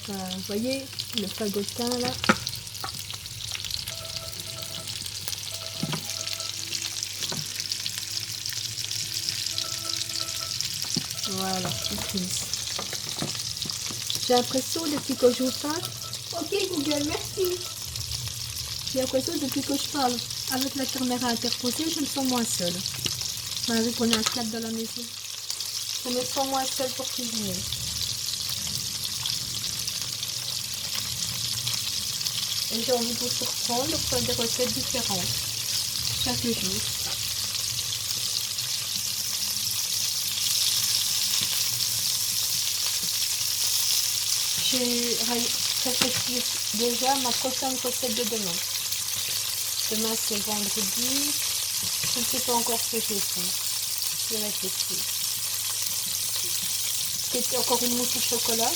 Speaker 1: voilà. Vous voyez le fagotin là. Voilà, c'est fini. J'ai l'impression depuis que je vous parle. Ok Google, merci. J'ai l'impression depuis que je parle avec la caméra interposée, je me sens moins seule. Enfin, vu qu'on a un clap dans la maison. Je me sens moins seule pour cuisiner. Et j'ai envie de vous surprendre, de faire des recettes différentes chaque jour. J'ai réfléchi déjà à ma prochaine recette de demain. Demain c'est vendredi. Je ne sais pas encore ce que je vais faire. Je vais réfléchir. C'est encore une mousse au chocolat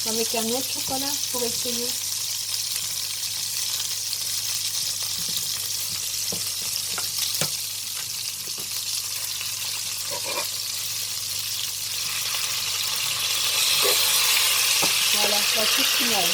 Speaker 1: avec un autre chocolat pour essayer. Voilà, la touche finale.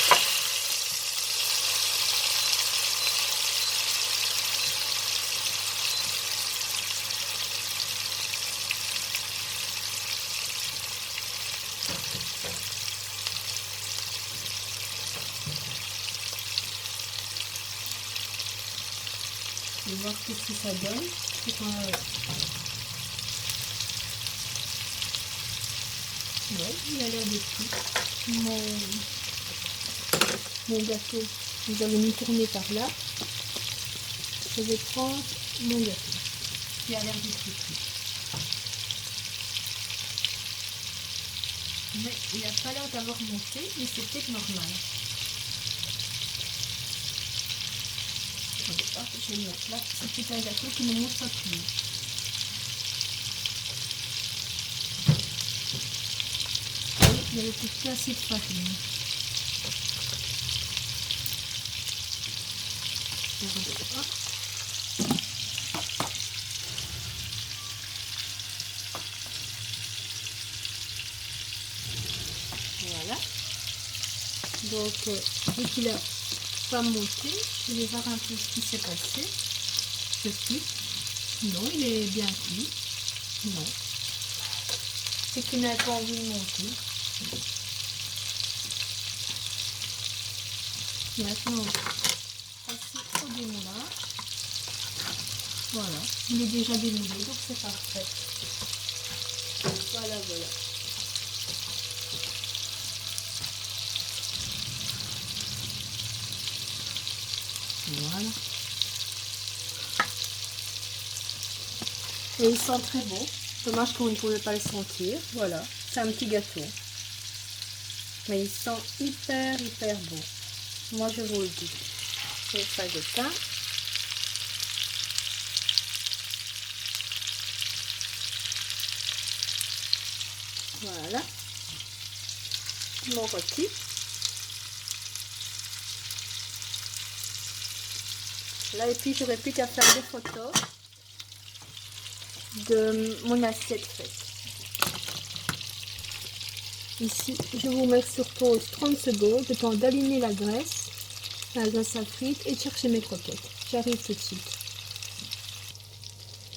Speaker 1: Je vais voir ce que ça donne. Ouais, il a l'air de tout. Mon gâteau, vous allez me tourner par là. Je vais prendre mon gâteau qui a l'air de tout. Mais il n'a pas l'air d'avoir monté, mais c'est peut-être normal. Je vais le mettre là. C'est un gâteau qui ne monte pas plus. Il avait peut-être assez de farine. Voilà. Donc, vu qu'il a pas monté, je vais voir un peu ce qui s'est passé. Ceci. Non, il est bien cuit. Non. C'est qu'il n'a pas envie de monter. Maintenant, passer au démoulage. Voilà, il est déjà démoulé, donc c'est parfait. Voilà, voilà. Voilà. Et il sent très bon. Dommage que vous ne pouvez pas le sentir. Voilà, c'est un petit gâteau. Mais il sent hyper, hyper bon. Moi, je vous le dis. C'est le fagotin. Voilà. Mon rôti. Là, et puis, j'aurais plus qu'à faire des photos de mon assiette faite. Ici, je vous mets sur pause 30 secondes, le temps d'aligner la graisse. la glace à frites et chercher mes croquettes. J'arrive tout de suite.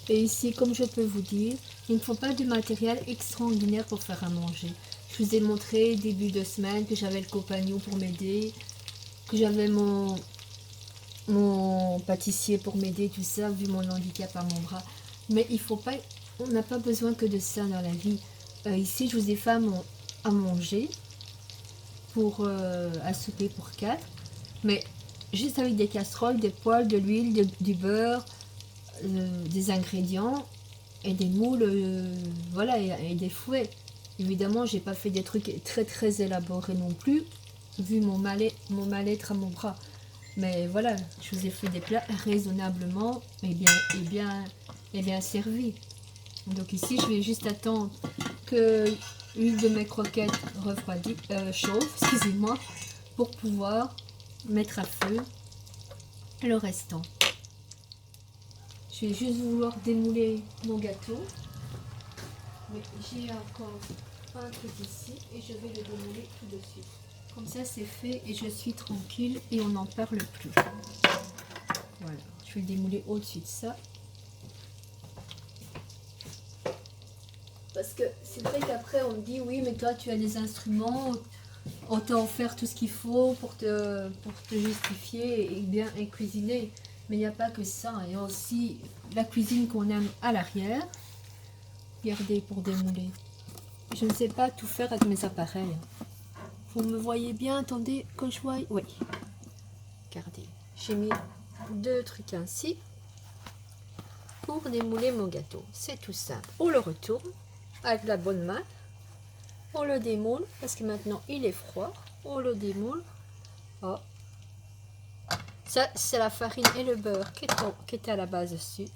Speaker 1: Et ici, comme je peux vous dire, il ne faut pas du matériel extraordinaire pour faire à manger. Je vous ai montré début de semaine que j'avais le compagnon pour m'aider, que j'avais mon pâtissier pour m'aider, tout ça, vu mon handicap à mon bras. Mais il faut pas, on n'a pas besoin que de ça dans la vie. Ici, je vous ai fait à manger pour à souper pour 4, mais juste avec des casseroles, des poêles, de l'huile, du beurre, des ingrédients et des moules, voilà, et des fouets. Évidemment, j'ai pas fait des trucs très très élaborés non plus, vu mon mal-être à mon bras. Mais voilà, je vous ai fait des plats raisonnablement et bien servis. Donc ici, je vais juste attendre que l'huile de mes croquettes chauffe, excusez-moi, pour pouvoir mettre à feu le restant. Je vais juste vouloir démouler mon gâteau. Mais j'ai encore un truc ici et je vais le démouler tout de suite. Comme ça, c'est fait et je suis tranquille et on n'en parle plus. Voilà, je vais le démouler au-dessus de ça. Parce que c'est vrai qu'après on me dit oui mais toi tu as des instruments, on t'a offert tout ce qu'il faut pour te justifier et cuisiner. Mais il n'y a pas que ça, il y a aussi la cuisine qu'on aime à l'arrière. Regardez pour démouler. Je ne sais pas tout faire avec mes appareils. Vous me voyez bien, attendez que je voie. Oui. Regardez, j'ai mis 2 trucs ainsi pour démouler mon gâteau. C'est tout simple. On le retourne avec la bonne main. On le démoule parce que maintenant il est froid. On le démoule. Oh. Ça, c'est la farine et le beurre qui est à la base dessus.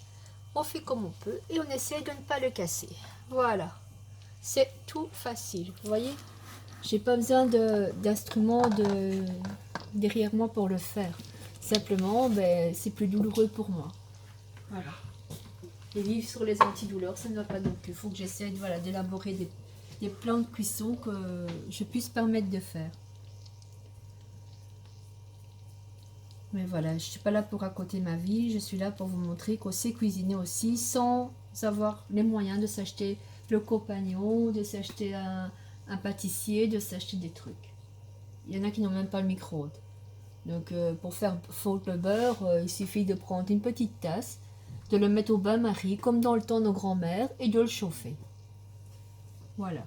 Speaker 1: On fait comme on peut et on essaie de ne pas le casser. Voilà. C'est tout facile. Vous voyez? J'ai pas besoin d'instruments derrière moi pour le faire. Simplement, ben, c'est plus douloureux pour moi. Voilà. Et vivre sur les antidouleurs, ça ne va pas non plus. Il faut que j'essaie voilà, d'élaborer des plans de cuisson que je puisse permettre de faire. Mais voilà, je ne suis pas là pour raconter ma vie. Je suis là pour vous montrer qu'on sait cuisiner aussi sans avoir les moyens de s'acheter le compagnon, de s'acheter un pâtissier, de s'acheter des trucs. Il y en a qui n'ont même pas le micro-ondes. Donc pour faire fondre le beurre, il suffit de prendre une petite tasse, de le mettre au bain-marie, comme dans le temps de nos grands-mères, et de le chauffer. Voilà.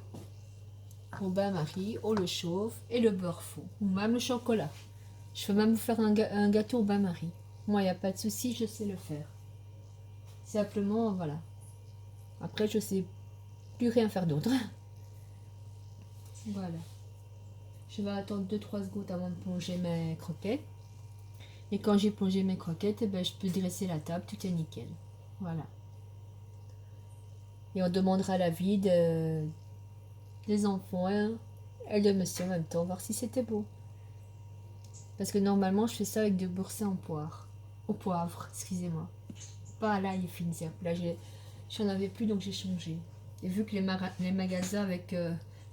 Speaker 1: Au bain-marie, on le chauffe et le beurre fond. Ou même le chocolat. Je peux même vous faire un gâteau au bain-marie. Moi, il n'y a pas de souci, je sais le faire. Simplement, voilà. Après, je sais plus rien faire d'autre. Voilà. Je vais attendre 2-3 secondes avant de plonger mes croquettes. Et quand j'ai plongé mes croquettes, eh ben, je peux dresser la table, tout est nickel. Voilà. Et on demandera l'avis des enfants et de monsieur en même temps, voir si c'était beau. Parce que normalement, je fais ça avec du boursin en poire. Au poivre, excusez-moi. Pas à l'ail fine herbe. Là, j'en avais plus, donc j'ai changé. Et vu que les magasins avec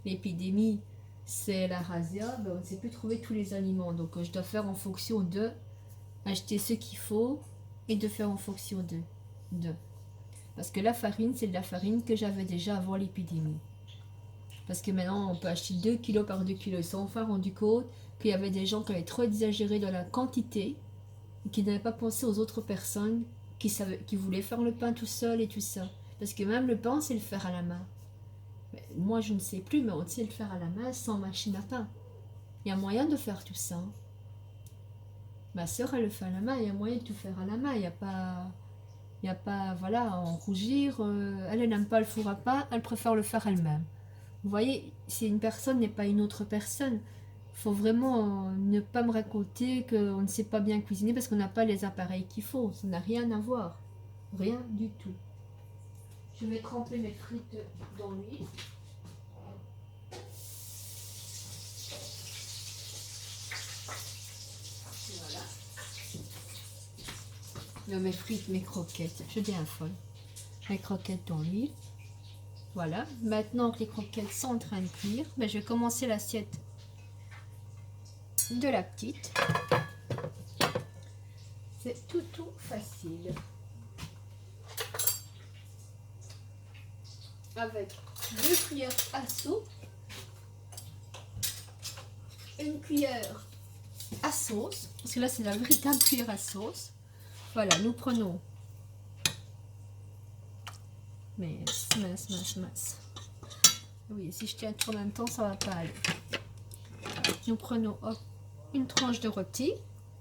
Speaker 1: l'épidémie, c'est la razzia, ben, on ne sait plus trouver tous les aliments. Donc je dois faire en fonction de acheter ce qu'il faut et de faire en fonction de. Parce que la farine, c'est de la farine que j'avais déjà avant l'épidémie. Parce que maintenant, on peut acheter 2 kilos par 2 kilos. Ils se sont enfin rendu compte qu'il y avait des gens qui avaient trop exagéré dans la quantité et qui n'avaient pas pensé aux autres personnes qui voulaient faire le pain tout seul et tout ça. Parce que même le pain, on sait le faire à la main. Mais moi, je ne sais plus, mais on sait le faire à la main sans machine à pain. Il y a moyen de faire tout ça. Ma soeur, elle le fait à la main, il y a moyen de tout faire à la main. Il n'y a pas, voilà, en rougir. Elle n'aime pas le four à pain, elle préfère le faire elle-même. Vous voyez, si une personne n'est pas une autre personne, il faut vraiment ne pas me raconter qu'on ne sait pas bien cuisiner parce qu'on n'a pas les appareils qu'il faut. Ça n'a rien à voir. Rien du tout. Je vais tremper mes frites dans l'huile. Voilà. Non, mes frites, mes croquettes. Je deviens folle. Mes croquettes dans l'huile. Voilà. Maintenant que les croquettes sont en train de cuire, ben, je vais commencer l'assiette de la petite. C'est tout facile. Avec 2 cuillères à soupe, une cuillère à sauce, parce que là c'est la véritable cuillère à sauce. Voilà, nous prenons mince. Oui, si je tiens tout en même temps, ça va pas aller. Nous prenons une tranche de rôti,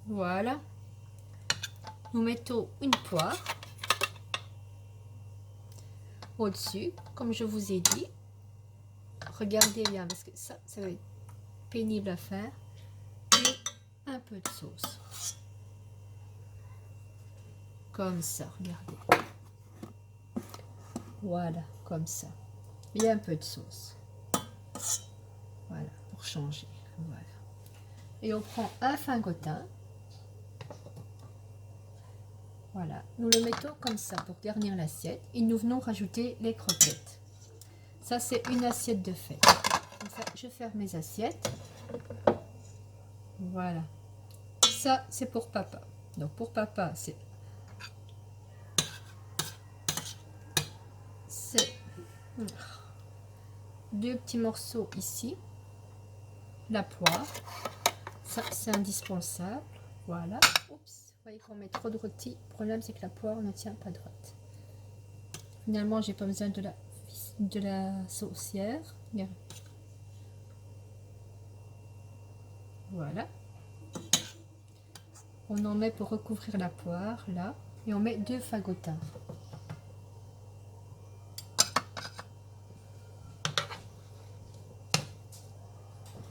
Speaker 1: voilà. Nous mettons une poire au-dessus, comme je vous ai dit. Regardez bien, parce que ça va être pénible à faire. Et un peu de sauce. Comme ça, regardez. Voilà, comme ça. Et un peu de sauce. Voilà, pour changer. Voilà. Et on prend un fingotin. Voilà, nous le mettons comme ça pour garnir l'assiette. Et nous venons rajouter les croquettes. Ça, c'est une assiette de fête. Comme ça, je ferme mes assiettes. Voilà. Ça, c'est pour papa. Donc, pour papa, c'est 2 petits morceaux ici. La poire. Ça, c'est indispensable. Voilà. Oups. Vous voyez qu'on met trop de rôti. Le problème, c'est que la poire ne tient pas droite. Finalement, j'ai pas besoin de la saucière. Voilà. On en met pour recouvrir la poire, là. Et on met 2 fagotins.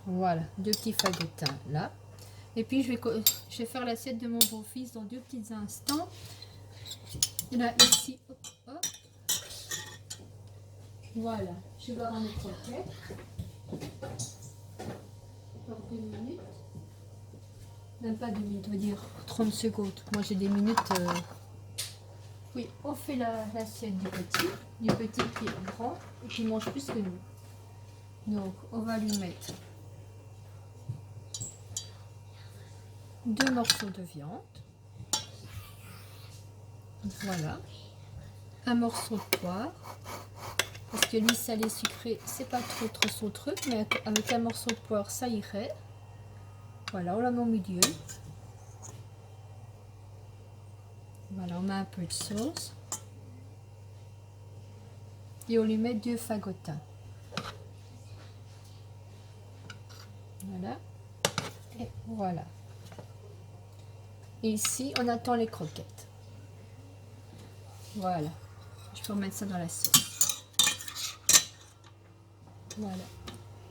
Speaker 1: Voilà, 2 petits fagotins, là. Et puis, je vais faire l'assiette de mon beau-fils dans 2 petits instants. Là, ici, hop, hop. Voilà, je vais avoir mes croquettes. Pour 2 minutes. Même pas 2 minutes, on va dire 30 secondes. Moi, j'ai des minutes. Oui, on fait l'assiette du petit qui est grand et qui mange plus que nous. Donc, on va lui mettre 2 morceaux de viande. Voilà. Un morceau de poire. Parce que lui, salé sucré, c'est pas trop son truc. Mais avec un morceau de poire, ça irait. Voilà, on la met au milieu. Voilà, on met un peu de sauce. Et on lui met 2 fagotins. Voilà. Et voilà. Et ici, on attend les croquettes. Voilà. Je peux remettre ça dans la sauce. Voilà.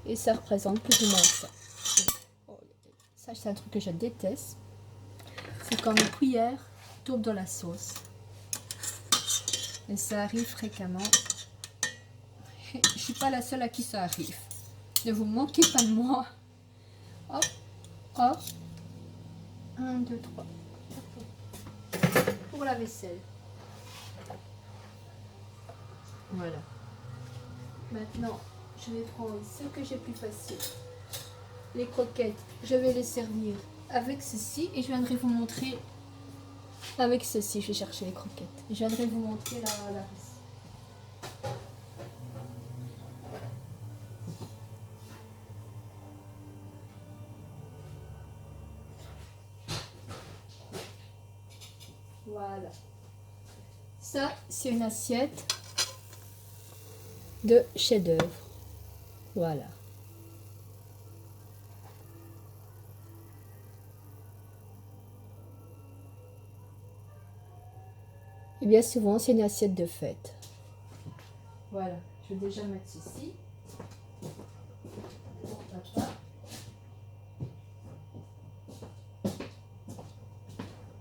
Speaker 1: Et ça représente plus ou moins ça. Ça, c'est un truc que je déteste. C'est quand mes cuillères tombent dans la sauce. Et ça arrive fréquemment. Je ne suis pas la seule à qui ça arrive. Ne vous moquez pas de moi. Hop, hop. 1, 2, 3. Pour la vaisselle. Voilà. Maintenant, je vais prendre ce que j'ai plus facile. Les croquettes, je vais les servir avec ceci. Et je viendrai vous montrer avec ceci. Je vais chercher les croquettes. Je viendrai vous montrer la recette. Voilà. Ça, c'est une assiette de chef-d'œuvre. Voilà. Et bien souvent, c'est une assiette de fête. Voilà. Je vais déjà mettre ceci. Pour papa.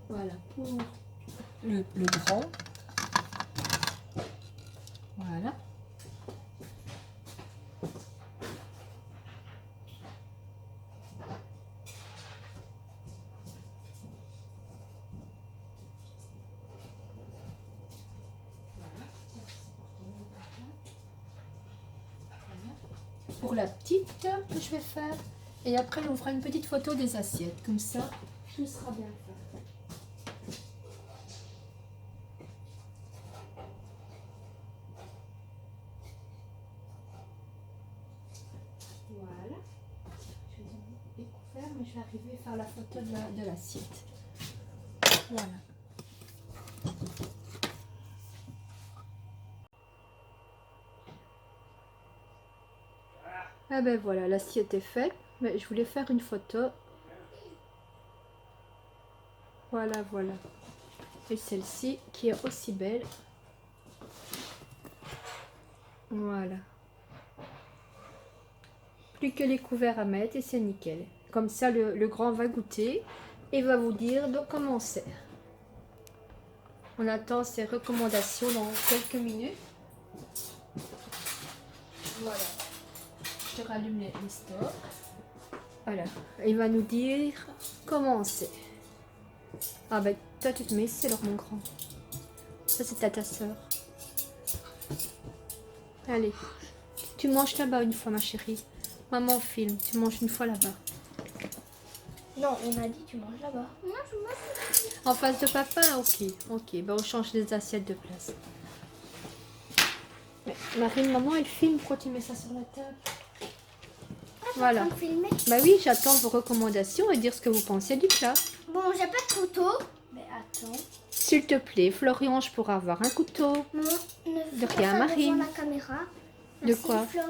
Speaker 1: Voilà. Pour le grand. Voilà. Pour la petite que je vais faire. Et après, on fera une petite photo des assiettes. Comme ça, tout sera bien fait. vais arriver à faire la photo de l'assiette. Voilà. Ah ben voilà, l'assiette est faite. Mais je voulais faire une photo. Voilà, voilà. Et celle-ci qui est aussi belle. Voilà. Plus que les couverts à mettre et c'est nickel. Comme ça, le grand va goûter et va vous dire de comment c'est. On attend ses recommandations dans quelques minutes. Voilà. Je te rallume les stores. Voilà. Il va nous dire comment c'est. Ah ben, toi tu te mets ici alors mon grand. Ça c'est à ta soeur. Allez. Tu manges là-bas une fois ma chérie. Maman filme. Tu manges une fois là-bas.
Speaker 3: Non, on a dit tu manges là-bas.
Speaker 2: Moi, je mange.
Speaker 1: En face de papa. Ok. Ok. Ben on change les assiettes de place. Mais Marine, maman elle filme. Pourquoi tu mets ça sur la table? Voilà.
Speaker 2: En train de filmer.
Speaker 1: Bah oui, j'attends vos recommandations et dire ce que vous pensez du plat.
Speaker 2: Bon, j'ai pas de couteau.
Speaker 3: Mais attends.
Speaker 1: S'il te plaît, Florian, je pourrais avoir un couteau.
Speaker 2: Maman, ne
Speaker 1: De
Speaker 2: fais
Speaker 1: rien,
Speaker 2: pas ça
Speaker 1: Marine.
Speaker 2: devant la caméra.
Speaker 1: De
Speaker 2: Merci,
Speaker 1: quoi?
Speaker 2: Flo.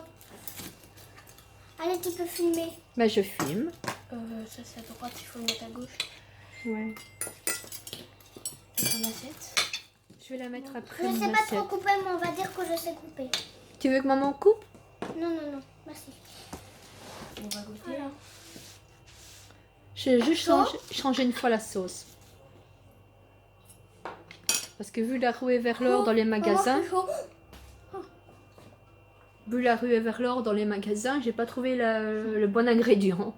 Speaker 2: Allez, tu peux filmer.
Speaker 1: Bah je filme.
Speaker 3: Ça c'est à droite, il faut le mettre à gauche.
Speaker 1: Ouais.
Speaker 3: Et ton assiette.
Speaker 1: Je vais la mettre après.
Speaker 2: Je
Speaker 1: mon
Speaker 2: sais pas
Speaker 1: assiette.
Speaker 2: trop couper, mais on va dire que je sais couper.
Speaker 1: Tu veux que maman coupe?
Speaker 2: Non, non, non. Merci.
Speaker 3: On va goûter.
Speaker 2: Voilà.
Speaker 1: Je vais juste changer une fois la sauce. Parce que vu la ruée vers l'or dans les magasins, j'ai pas trouvé le bon ingrédient.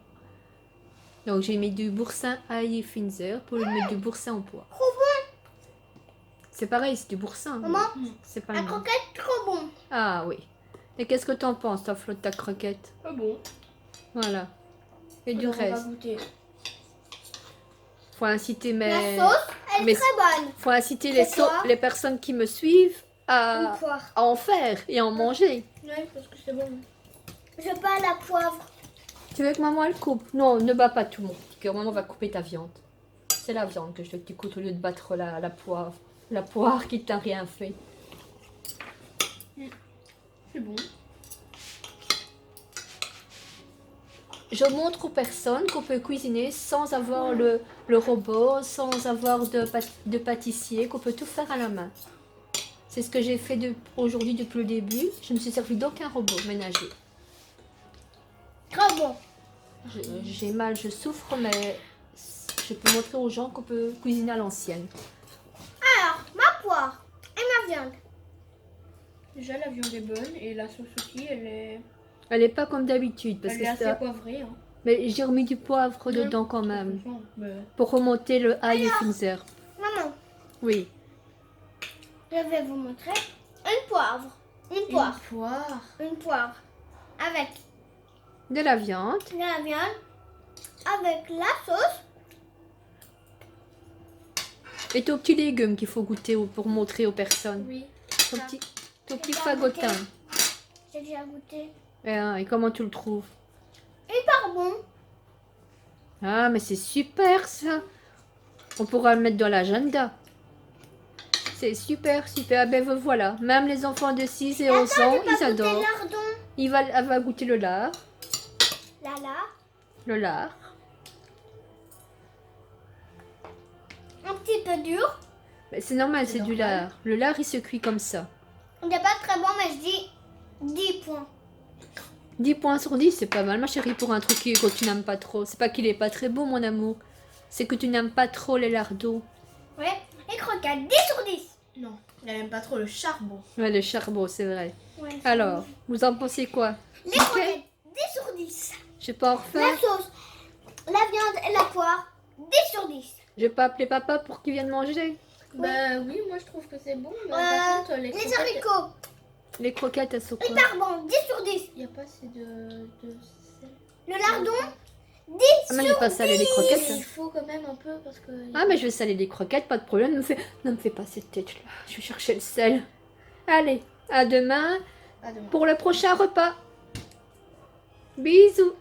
Speaker 1: Donc j'ai mis du boursin ail et finzer pour mettre du boursin en pois. C'est pareil, c'est du boursin.
Speaker 2: Maman,
Speaker 1: C'est pas
Speaker 2: la
Speaker 1: le même.
Speaker 2: croquette, trop bon.
Speaker 1: Ah oui. Et qu'est-ce que t'en penses, toi, Flo, de ta croquette?
Speaker 3: Ah bon.
Speaker 1: Voilà. Et du
Speaker 3: Alors, on va
Speaker 1: reste.
Speaker 3: goûter.
Speaker 1: Faut inciter
Speaker 2: La
Speaker 1: mes...
Speaker 2: sauce, elle
Speaker 1: mais-
Speaker 2: est très bonne.
Speaker 1: Faut inciter
Speaker 2: C'est quoi
Speaker 1: les personnes qui me suivent
Speaker 2: Une
Speaker 1: à
Speaker 2: poire.
Speaker 1: en faire et en manger.
Speaker 3: Ouais, parce que c'est bon.
Speaker 2: Je pas la poivre.
Speaker 1: Tu veux que maman elle coupe? Non, ne bats pas tout mon petit cœur. Maman va couper ta viande. C'est la viande que je veux que tu coupes au lieu de battre la poivre. La poire qui t'a rien fait.
Speaker 3: C'est bon.
Speaker 1: Je montre aux personnes qu'on peut cuisiner sans avoir le robot, sans avoir de pâtissier, qu'on peut tout faire à la main. C'est ce que j'ai fait aujourd'hui depuis le début. Je ne me suis servi d'aucun robot ménager.
Speaker 2: Très bon.
Speaker 1: J'ai mal, je souffre, mais je peux montrer aux gens qu'on peut cuisiner à l'ancienne.
Speaker 2: Alors, ma poire et ma viande.
Speaker 3: Déjà, la viande est bonne et la sauce aussi, elle est
Speaker 1: Pas comme d'habitude, parce que
Speaker 3: assez
Speaker 1: ça...
Speaker 3: poivrée. Hein.
Speaker 1: Mais j'ai remis du poivre dedans quand même,
Speaker 3: Mais...
Speaker 1: pour remonter le ail et finzer.
Speaker 2: Maman,
Speaker 1: Oui.
Speaker 2: je vais vous montrer une poivre. Une poire.
Speaker 3: Une poire.
Speaker 2: Une poire. Avec
Speaker 1: De la viande.
Speaker 2: de la viande. Avec la sauce.
Speaker 1: Et tes petits légumes qu'il faut goûter pour montrer aux personnes.
Speaker 3: Oui.
Speaker 1: Ton petit
Speaker 2: déjà
Speaker 1: fagotin.
Speaker 2: goûté. J'ai déjà goûté.
Speaker 1: Et comment tu le trouves?
Speaker 2: Hyper bon.
Speaker 1: Ah, mais c'est super ça. On pourra le mettre dans l'agenda. C'est super, super. Ah ben voilà. Même les enfants de 6 et 11 ans, ils adorent.
Speaker 2: Lardon.
Speaker 1: Elle va goûter le lard.
Speaker 2: Là, là.
Speaker 1: Le lard.
Speaker 2: Un petit peu dur.
Speaker 1: Mais c'est normal,
Speaker 3: C'est
Speaker 1: c'est du
Speaker 3: normal.
Speaker 1: lard. Le lard, il se cuit comme ça.
Speaker 2: Il n'est pas très bon, mais je dis 10 points.
Speaker 1: 10 points sur 10, c'est pas mal, ma chérie, pour un truc que tu n'aimes pas trop. C'est pas qu'il est pas très beau, mon amour. C'est que tu n'aimes pas trop les lardons.
Speaker 2: Ouais. Les croquettes, 10 sur 10.
Speaker 3: Non, elle aime pas trop le charbon.
Speaker 1: Ouais, le charbon, c'est vrai.
Speaker 2: Ouais.
Speaker 1: Alors, vous en pensez quoi?
Speaker 2: Les
Speaker 1: Ok.
Speaker 2: croquettes, 10 sur 10.
Speaker 1: Je vais pas en
Speaker 2: La
Speaker 1: refaire.
Speaker 2: sauce, la viande et la poire, 10 sur 10.
Speaker 1: Je vais pas appeler papa pour qu'il vienne manger.
Speaker 3: Bah oui, moi je trouve que c'est bon. Mais
Speaker 2: Euh,
Speaker 3: par contre,
Speaker 2: les
Speaker 3: croquettes,
Speaker 2: haricots,
Speaker 1: Les croquettes, elles sont quoi?
Speaker 2: hyper bon, 10 sur 10.
Speaker 3: il n'y a pas assez de sel.
Speaker 2: Le lardon, 10
Speaker 1: Ah, mais
Speaker 2: sur
Speaker 1: j'ai pas salé les croquettes.
Speaker 3: Il faut quand même un peu parce que.
Speaker 1: Ah, mais je vais saler les croquettes, pas de problème. Ne me fais pas cette tête là. Je vais chercher le sel. Allez, à demain
Speaker 3: Ah, demain.
Speaker 1: pour le prochain repas. Bisous.